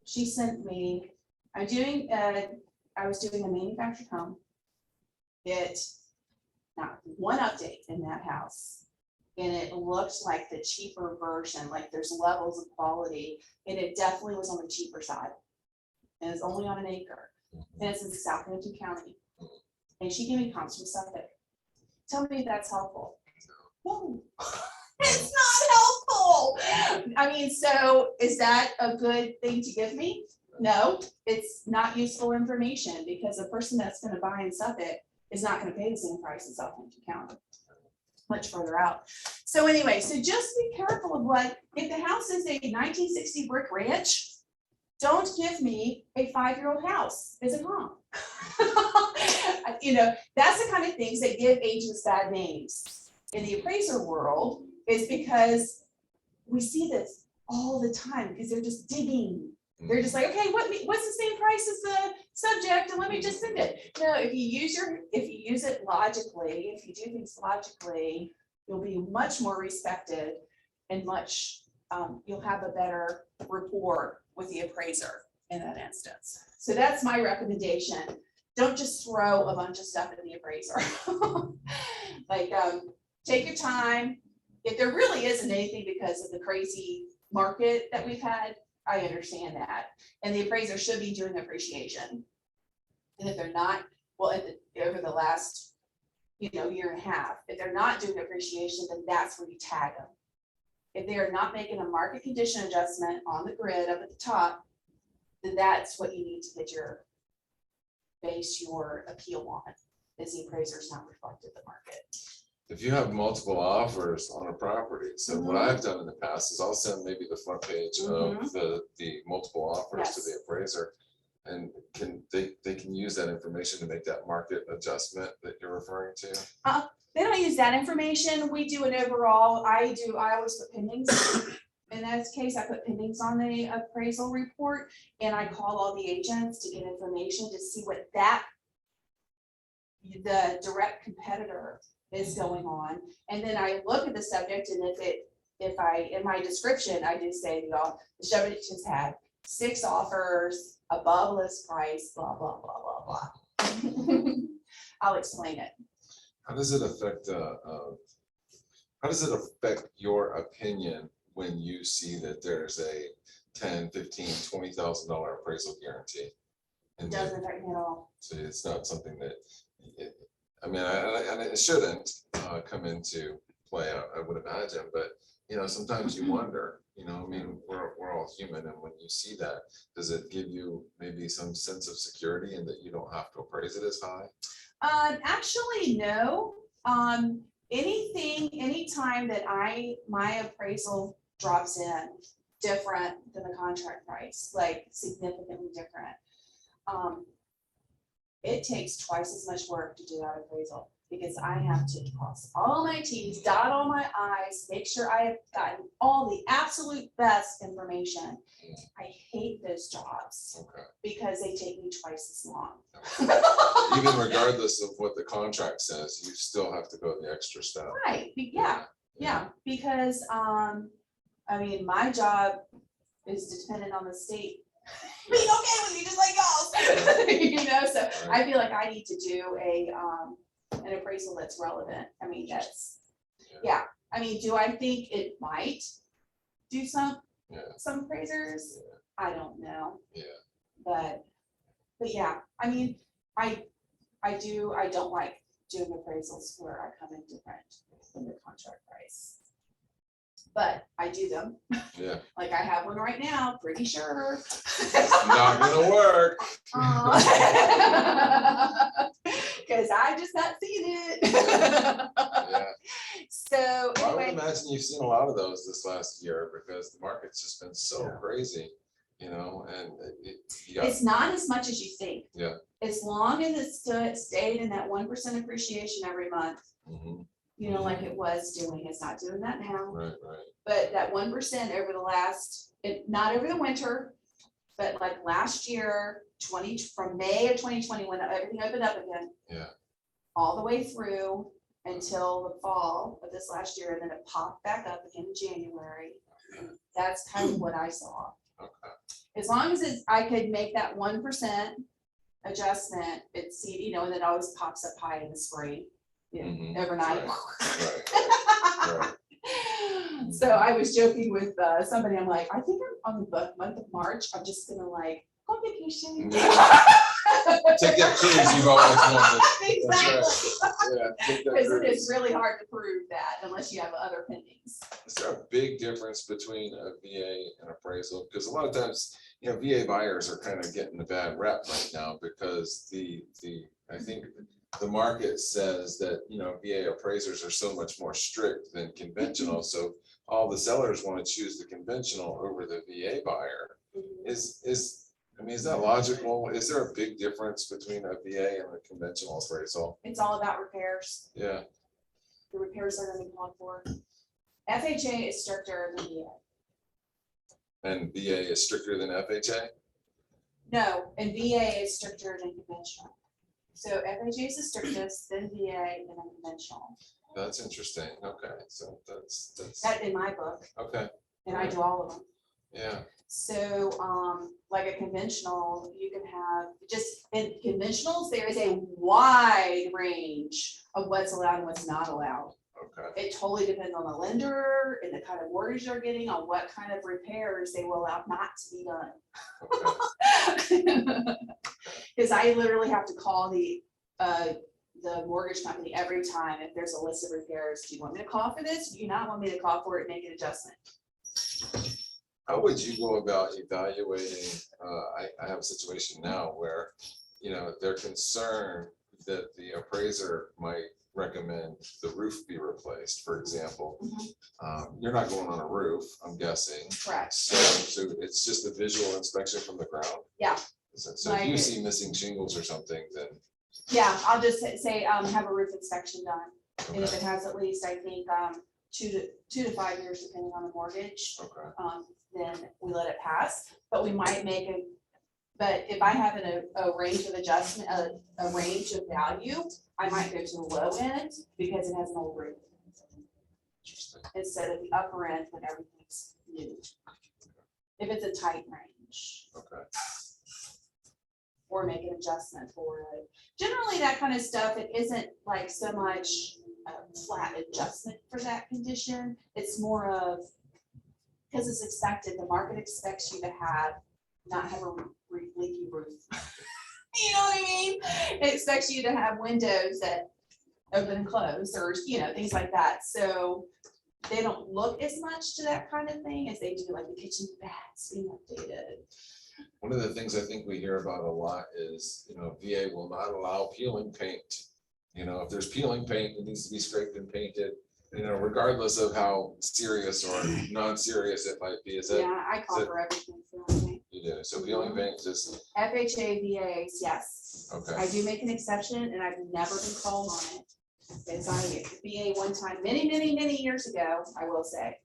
she sent me, I was doing a manufactured home. Not one update in that house. And it looked like the cheaper version, like there's levels of quality, and it definitely was on the cheaper side. And it's only on an acre. And it's in Southampton County. And she gave me comps from Suffolk. Tell me if that's helpful. No, it's not helpful. I mean, so is that a good thing to give me? No, it's not useful information because the person that's going to buy in Suffolk is not going to pay the same price in Southampton County, much further out. So anyway, so just be careful of if the house is a 1960 brick ranch, don't give me a 5-year-old house as a comp. That's the kind of things that give agents bad names in the appraiser world, is because we see this all the time because they're just digging. They're just like, okay, what's the same price as the subject, and let me just send it. No, if you use it logically, if you do things logically, you'll be much more respected and you'll have a better rapport with the appraiser in that instance. So that's my recommendation. Don't just throw a bunch of stuff at the appraiser. Take your time. If there really isn't anything because of the crazy market that we've had, I understand that. And the appraiser should be doing appreciation. And if they're not, well, over the last, year and a half, if they're not doing appreciation, then that's where you tag them. If they are not making a market condition adjustment on the grid up at the top, then that's what you need to base your appeal on, is the appraiser's not reflected the market. If you have multiple offers on a property, so what I've done in the past is I'll send maybe the front page of the multiple offers to the appraiser, and they can use that information to make that market adjustment that you're referring to. They don't use that information. We do an overall. I always put pendings. In that case, I put pendings on the appraisal report, and I call all the agents to get information to see what the direct competitor is going on. And then I look at the subject, and if I in my description, I do say the subject has had 6 offers above list price, blah, blah, blah, blah, blah. I'll explain it. How does it affect your opinion when you see that there's a $10,000, $15,000, $20,000 appraisal guarantee? It doesn't affect me at all. So it's not something that, and it shouldn't come into play, I would imagine, but sometimes you wonder, I mean, we're all human, and when you see that, does it give you maybe some sense of security and that you don't have to appraise it as high? Actually, no. Anytime that my appraisal drops in different than the contract price, like significantly different, it takes twice as much work to do that appraisal, because I have to cross all my T's, dot all my I's, make sure I have gotten all the absolute best information. I hate those jobs Okay. because they take me twice as long. Even regardless of what the contract says, you still have to go the extra step. Right, yeah, because, I mean, my job is dependent on the state being okay with me, just like y'all's. So I feel like I need to do an appraisal that's relevant. I mean, yeah. I mean, do I think it might do some appraisers? I don't know. Yeah. But yeah, I mean, I don't like doing appraisals where I come in different than the contract price. But I do them. Yeah. Like I have one right now, pretty sure. Not gonna work. Because I just not seen it. Yeah. So Well, I would anyway, imagine you've seen a lot of those this last year because the market's just been so Yeah. crazy, and you got, it's not as much as you think. Yeah. As long as it stayed in that 1% appreciation every month, Mhm. like it was doing, it's not doing that now. Right. But that 1% over the last, not over the winter, but like last year, from May of 2020, when everything opened up again. Yeah. All the way through until the fall of this last year, and then it popped back up again in January. That's kind of what I saw. Okay. As long as I could make that 1% adjustment, and then it always pops up high in the spring, Mhm. overnight. Right. So I was joking with somebody, I'm like, I think I'm on the month of March, I'm just gonna go on vacation. Take that cruise you've always wanted. Exactly. Yeah. Take that Because it cruise. is really hard to prove that unless you have other pendings. Is there a big difference between a VA and appraisal? Because a lot of times, VA buyers are kind of getting a bad rep right now because I think the market says that, VA appraisers are so much more strict than conventional. So all the sellers want to choose the conventional over the VA buyer. Is that logical? Is there a big difference between a VA and a conventional appraisal? It's all about repairs. Yeah. The repairs are gonna be called for. FHA is stricter than VA. And VA is stricter than FHA? No, and VA is stricter than conventional. So FHA is the strictest, then VA, and then conventional. That's interesting. Okay, so that's That in my book, okay. and I do all of them. Yeah. So, like a conventional, you can have, just in conventionals, there is a wide range of what's allowed and what's not allowed. Okay. It totally depends on the lender and the kind of mortgage they're getting, on what kind of repairs they will allow not to be done. Because I literally have to call the mortgage company every time if there's a list of repairs. Do you want me to call for this? Do you not want me to call for it and make an adjustment? How would you go about evaluating? I have a situation now where, they're concerned that the appraiser might recommend the roof be replaced, for example. You're not going on a roof, I'm guessing. Correct. So it's just a visual inspection from the ground? Yeah. So if you see missing shingles or something, then. Yeah, I'll just say, have a roof inspection done. And if Okay. it has at least, I think, 2 to 5 years, depending on the mortgage, Okay. then we let it pass. But we might but if I have a range of adjustment, a range of value, I might go to the low end because it has an old roof Interesting. instead of the upper end when everything's new. If it's a tight range. Okay. Or make an adjustment for it. Generally, that kind of stuff, it isn't like so much a flat adjustment for that condition. It's more of, because it's expected, the market expects you to not have a leaky roof. You know what I mean? It expects you to have windows that open and close, or, things like that. So they don't look as much to that kind of thing as they do like the kitchen baths being updated. One of the things I think we hear about a lot is, VA will not allow peeling paint. If there's peeling paint, it needs to be scraped and painted, regardless of how serious or non-serious it might be. Is it? Yeah, I call for everything peeling paint. You do. So peeling paint just, FHA VAs, yes. okay. I do make an exception and I've never been called on it. Because I, VA one time, many years ago, I will say,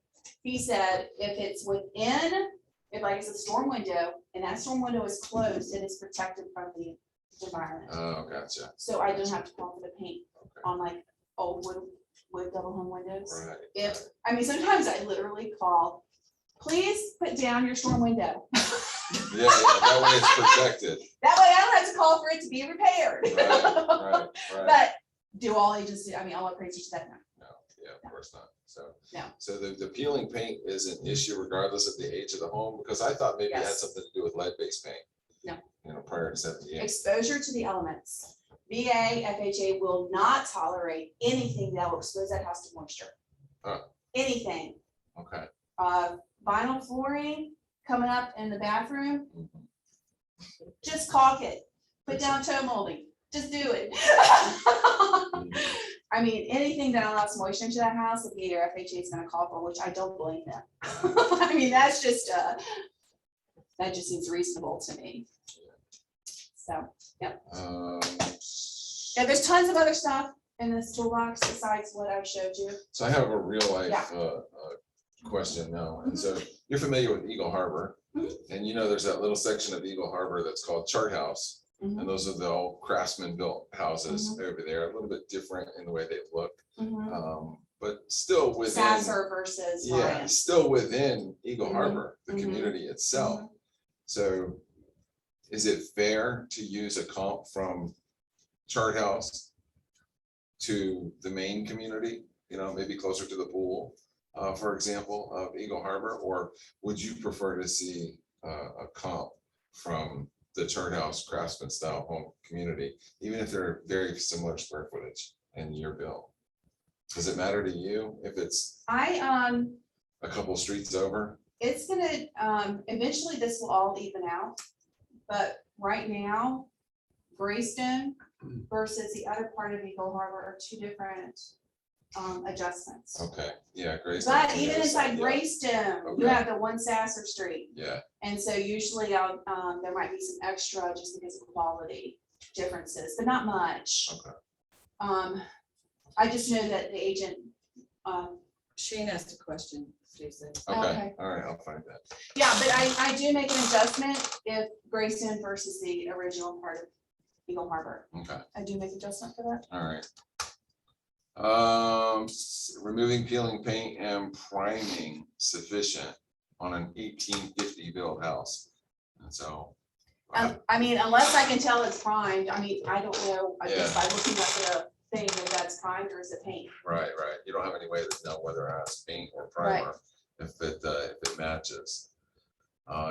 he said if it's within, if like it's a storm window and that storm window is closed, it is protected from the environment. Oh, gotcha. So I don't have to call for the paint Okay. on like old wood double hung windows. Right. If, I mean, sometimes I literally call, please put down your storm window. Yeah, that way it's protected. That way I don't have to call for it to be repaired. Right. But do all agents, I mean, all appraisers do that now? No, yeah, of course not. So. No. So the peeling paint is an issue regardless of the age of the home, because I thought maybe it had Yes. something to do with lead-based paint. No. Prior to 78. Exposure to the elements. VA, FHA will not tolerate anything that will expose that house to moisture. Huh. Anything. Okay. Vinyl flooring coming up in the bathroom, Mhm. just caulk it. Put down toe molding. Just do it. I mean, anything that allows moisture into that house, the VA or FHA is gonna call for, which I don't blame them. I mean, that's just, that just seems reasonable to me. So, yeah, there's tons of other stuff in this toolbox besides what I showed you. So I have a real life Yeah. question now. And so you're familiar with Eagle Harbor, Mhm. and there's that little section of Eagle Harbor that's called Chart House. Mhm. And those are the old craftsman built houses over there, a little bit different in the way they look, but still within. Sasser versus Yeah, Ryan. still within Eagle Mhm. Harbor, the Mhm. community itself. So is it fair to use a comp from Chart House to the main community, maybe closer to the pool, for example, of Eagle Harbor? Or would you prefer to see a comp from the Chart House craftsman style home community, even if they're very similar square footage and year bill? Does it matter to you if it's a couple streets over? It's gonna, eventually this will all even out, but right now, Greystone versus the other part of Eagle Harbor are two different adjustments. Okay, yeah, Grace. But even inside Greystone, you Okay. have the one Sasser Street. Yeah, And so usually there might be some extra just because of quality differences, but not much. okay. I just know that the agent, Shane asked a question, Jason. Okay, Okay. all right, I'll find that. yeah, but I do make an adjustment if Greystone versus the original part of Eagle Harbor. Okay, I do make adjustment for that. all right. Removing peeling paint and priming sufficient on an 1850 built house. And so. I mean, unless I can tell it's primed, I mean, I don't know, I guess Yeah. by looking at the thing if that's primed or is it paint. Right. You don't have any way to know whether it has paint or primer if it matches.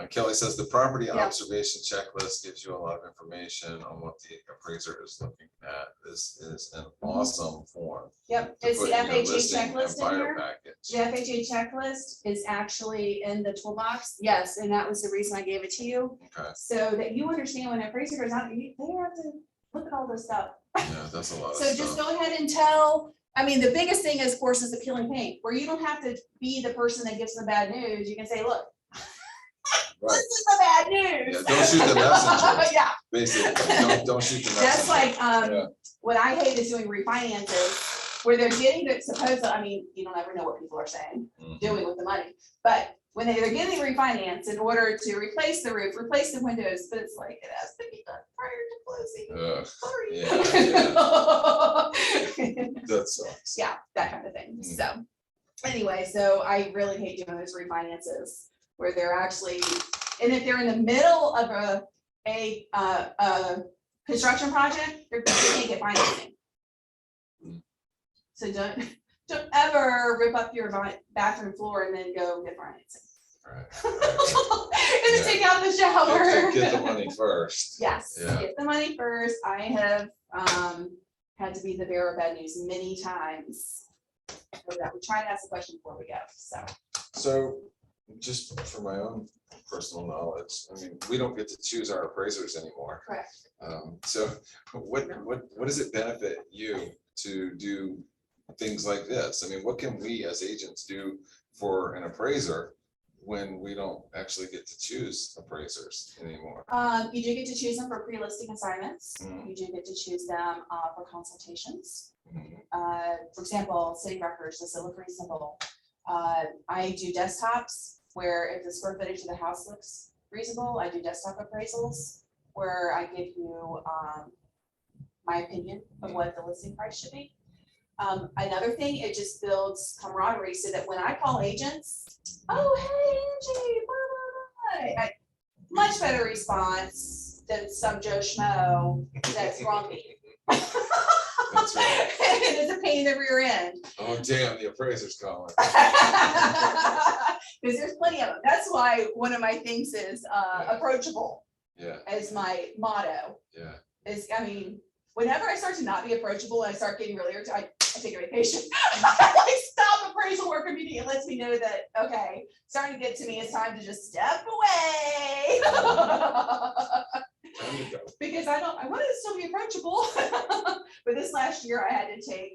Kelly says the property Yeah. observation checklist gives you a lot of information on what the appraiser is looking at. This is an awesome form. Yep, to it's put the in your FHA listing and checklist in fire here. package. The FHA checklist is actually in the toolbox. Yes, and that was the reason I gave it to you. Okay, So that you understand when an appraiser goes out, they have to look at all this stuff. yeah, that's a lot of So just stuff. go ahead and tell, I mean, the biggest thing, of course, is the peeling paint, where you don't have to be the person that gives them the bad news. You can say, look, Right. this is the bad news. Yeah, don't shoot the messenger. Yeah, Basically, don't shoot the messenger. just like, Yeah. what I hate is doing refinances, where they're getting it supposed, I mean, you don't ever know what people are saying, Mhm. doing with the money. But when they're getting refinance in order to replace the roof, replace the windows, but it's like, it has to be done prior to closing. Ugh, Sorry. that sucks. Yeah, that kind of thing. Mm. So anyway, so I really hate doing those refinances where they're actually, and if they're in the middle of a construction project, they can't get financing. Mm. So don't ever rip up your bathroom floor and then go get financing. Right. And then take out the shower. Get the money first. Yes, Yeah. get the money first. I have had to be the bearer of bad news many times. for that. We try to ask the question before we go, so. So just for my own personal knowledge, I mean, we don't get to choose our appraisers anymore. Correct. So what does it benefit you to do things like this? I mean, what can we as agents do for an appraiser when we don't actually get to choose appraisers anymore? You do get to choose them for pre-listing assignments. Mhm. You do get to choose them for consultations. Mhm. For example, city records, this is pretty simple. I do desktops where if the square footage of the house looks reasonable, I do desktop appraisals where I give you my opinion of what the listing price should be. Another thing, it just builds camaraderie so that when I call agents, oh, hey, Angie, blah, blah, blah, much better response than some Joe Schmo that's grumpy. That's right. And it's a pain in the rear end. Oh, damn, the appraiser's calling. Because there's plenty of them. That's why one of my things is approachable Yeah, as my motto. yeah. Is, I mean, whenever I start to not be approachable and I start getting really irritated, I take a vacation. I like stop appraisal work immediately. It lets me know that, okay, starting to get to me, it's time to just step away. Time to go. Because I want to still be approachable. But this last year I had to take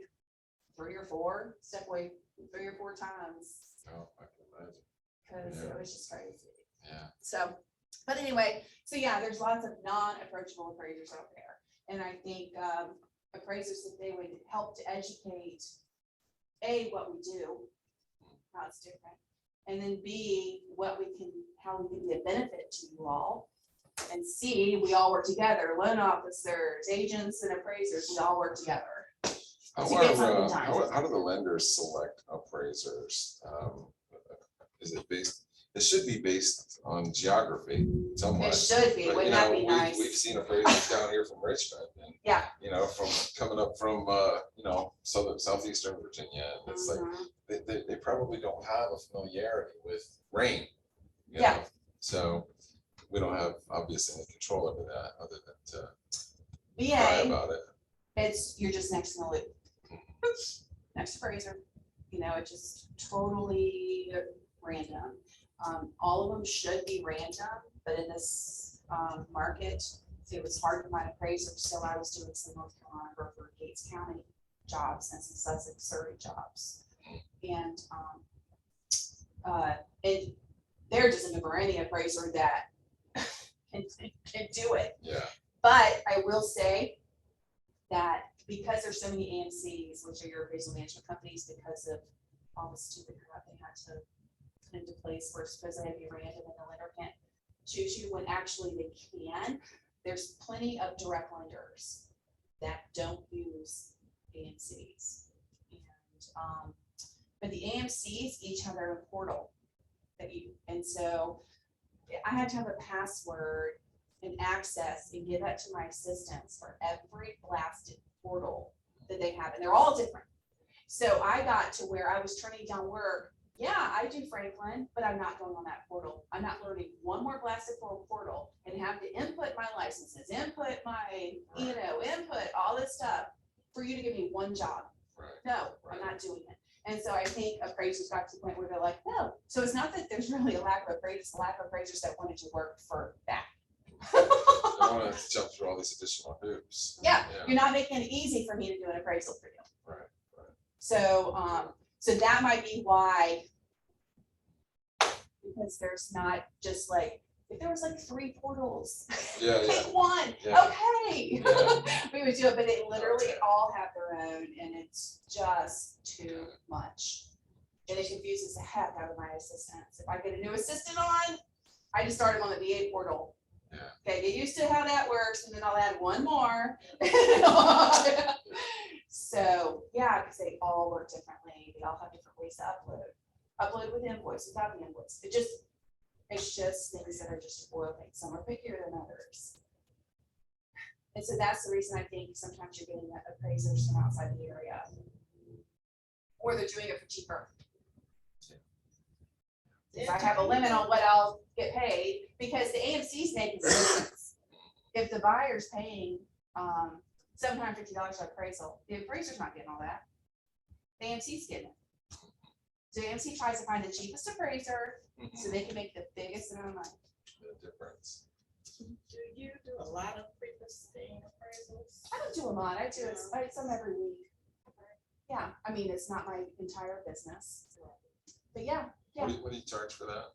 step away 3 or 4 times Oh, I can imagine. because Yeah. it was just crazy. Yeah. So, but anyway, so yeah, there's lots of non-approachable appraisers out there. And I think appraisers, if they would help to educate, A, what we do, how it's different, and then B, how we can be a benefit to you all. And C, we all work together, loan officers, agents and appraisers, we all work together. How To get are, something done. how do the lenders select appraisers? Is it based, it should be based on geography somewhat. It should be, But, you wouldn't that know, be we've nice? seen appraisers down here from Richmond and, Yeah. you know, from coming up from, you know, southeastern Virginia. And it's like, Mhm. they probably don't have a familiarity with rain. you Yeah. know? So we don't have obviously any control over that other than to cry BA, about it. you're just next in the loop. Next appraiser, you know, it just totally random. All of them should be random, but in this market, it was hard to find appraisers, so I was doing some North Carolina, Broward, Gates County jobs and some Sussex, Surrey jobs. And there just isn't any appraiser that can do it. Yeah, But I will say that because there's so many AMCs, which are your appraisal management companies, because of all the stupid crap they had to put into place where it's supposed to be random and the lender can't choose you when actually they can. There's plenty of direct lenders that don't use AMCs. And but the AMCs each have their own portal and so I had to have a password and access and give that to my assistants for every blasted portal that they have, and they're all different. So I got to where I was turning down work. Yeah, I do Franklin, but I'm not going on that portal. I'm not learning one more blasted portal and have to input my licenses, input my, input all this stuff for you to give me one job. right. No, I'm not doing it. And so I think appraisers got to the point where they're like, no. So it's not that there's really a lack of appraisers, it's a lack of appraisers that wanted to work for that. I don't want to jump through all these additional hoops. Yeah, you're not making it easy for me to do an appraisal for you. Right, right. So, so that might be why, because there's not just like, if there was like 3 portals, Yeah, yeah. pick one, Yeah. okay. Yeah. We would do it, but they literally Okay. all have their own, and it's just too much. And it confuses the heck out of my assistants. If I get a new assistant on, I just start them on the VA portal. Yeah. Okay, get used to how that works, and then I'll add one more. So, yeah, because they all work differently. They all have different ways to upload with invoice, without the invoice. It's just things that are just oil things. Some are pickier than others. And so that's the reason I think sometimes you're getting appraisers from outside the area. Or they're doing it for cheaper. If I have a limit on what I'll get paid, because the AMC's making the difference. If the buyer's paying $750 appraisal, the appraiser's not getting all that. The AMC's getting it. JMC tries to find the cheapest appraiser so Mhm. they can make the biggest amount of money. The difference. Do you do a lot of frequency appraisals? I don't do a lot. I do some every week. Yeah, I mean, it's not my entire business. But yeah, What do you charge for that?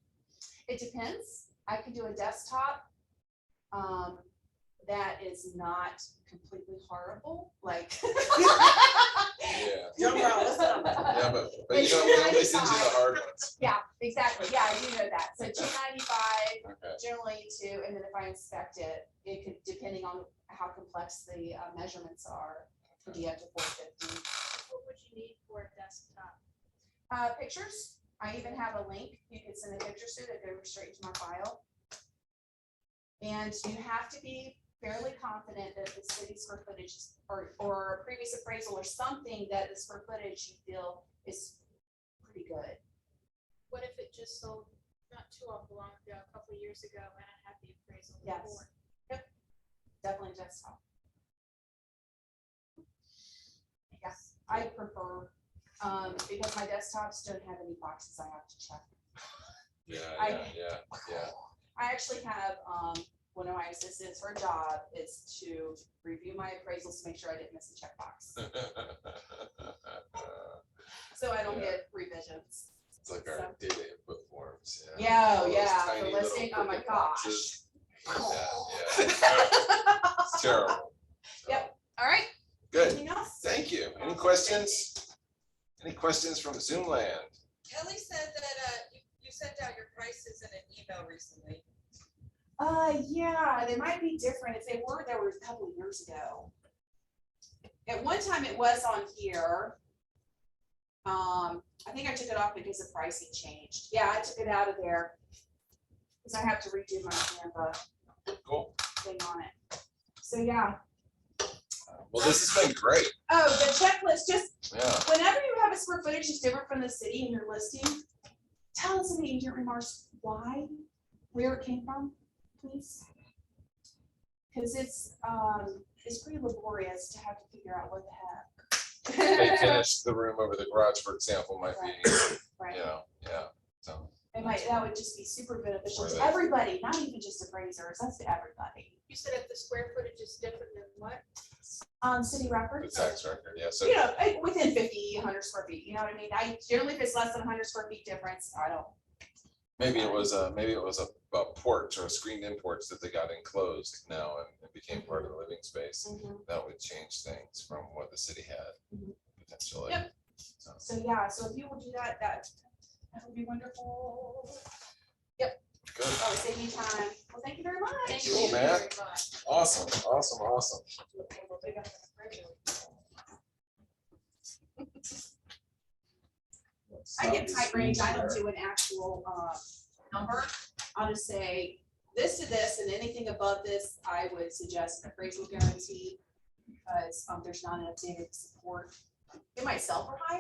it depends. I could do a desktop. That is not completely horrible, like. Yeah. Drum roll, let's go. Yeah, but you know, we only send you the hard ones. Yeah, exactly. Yeah, I do know that. So $295 Okay. generally two, and then if I inspect it, it could, depending on how complex the measurements are, could be up to $450. What would you need for a desktop? Pictures, I even have a link. You could send a picture to that go straight to my file. And you have to be fairly confident that the city square footage or a previous appraisal or something that the square footage you feel is pretty good. What if it just sold not too long ago, a couple of years ago, and I had the appraisal Yes. report? Definitely desktop. Yes, I prefer, because my desktops don't have any boxes I have to check. Yeah. I actually have, one of my assistants, her job is to review my appraisals to make sure I didn't miss a checkbox. So I don't Yeah. get revisions. It's like our data input forms. Yeah, All those yeah, tiny the little listing, oh my frickin' gosh. boxes. Yeah. It's terrible. So, Yep. All right, Good. anything else? Thank you. Any questions? Any questions from Zoom land? Kelly said that you sent out your prices in an email recently. Yeah, they might be different. If they were, there were a couple of years ago. At one time it was on here. I think I took it off because the pricing changed. Yeah, I took it out of there. Because I have to redo my Canva Cool. thing on it. So yeah. Well, this has been great. Oh, the checklist, just Yeah. whenever you have a square footage that's different from the city in your listing, tell us in the agent remarks why, where it came from, please. Because it's pretty laborious to have to figure out what the heck. They finished the room over the garage, for example, might be, Right. yeah. So, That would just be super beneficial to Right. everybody, not even just appraisers, that's to everybody. You said if the square footage is different than what? City the records, tax record, yeah. So you know, within 50, 100 square feet, you know what I mean? I generally, if it's less than 100 square feet difference, I don't. maybe it was a porch or a screened-in porch that they got enclosed now and it became part of the living space. That would change things from what the city had Mhm. potentially. Yep. So, So yeah, so if you will do that, that would be wonderful. good. That would save me time. Well, thank you very much. Thank Cool, you man. very much. Awesome. I get tight range, I don't do an actual number. I'll just say this to this, and anything above this, I would suggest an appraisal guarantee. Because there's not enough data to support. It might sell for higher.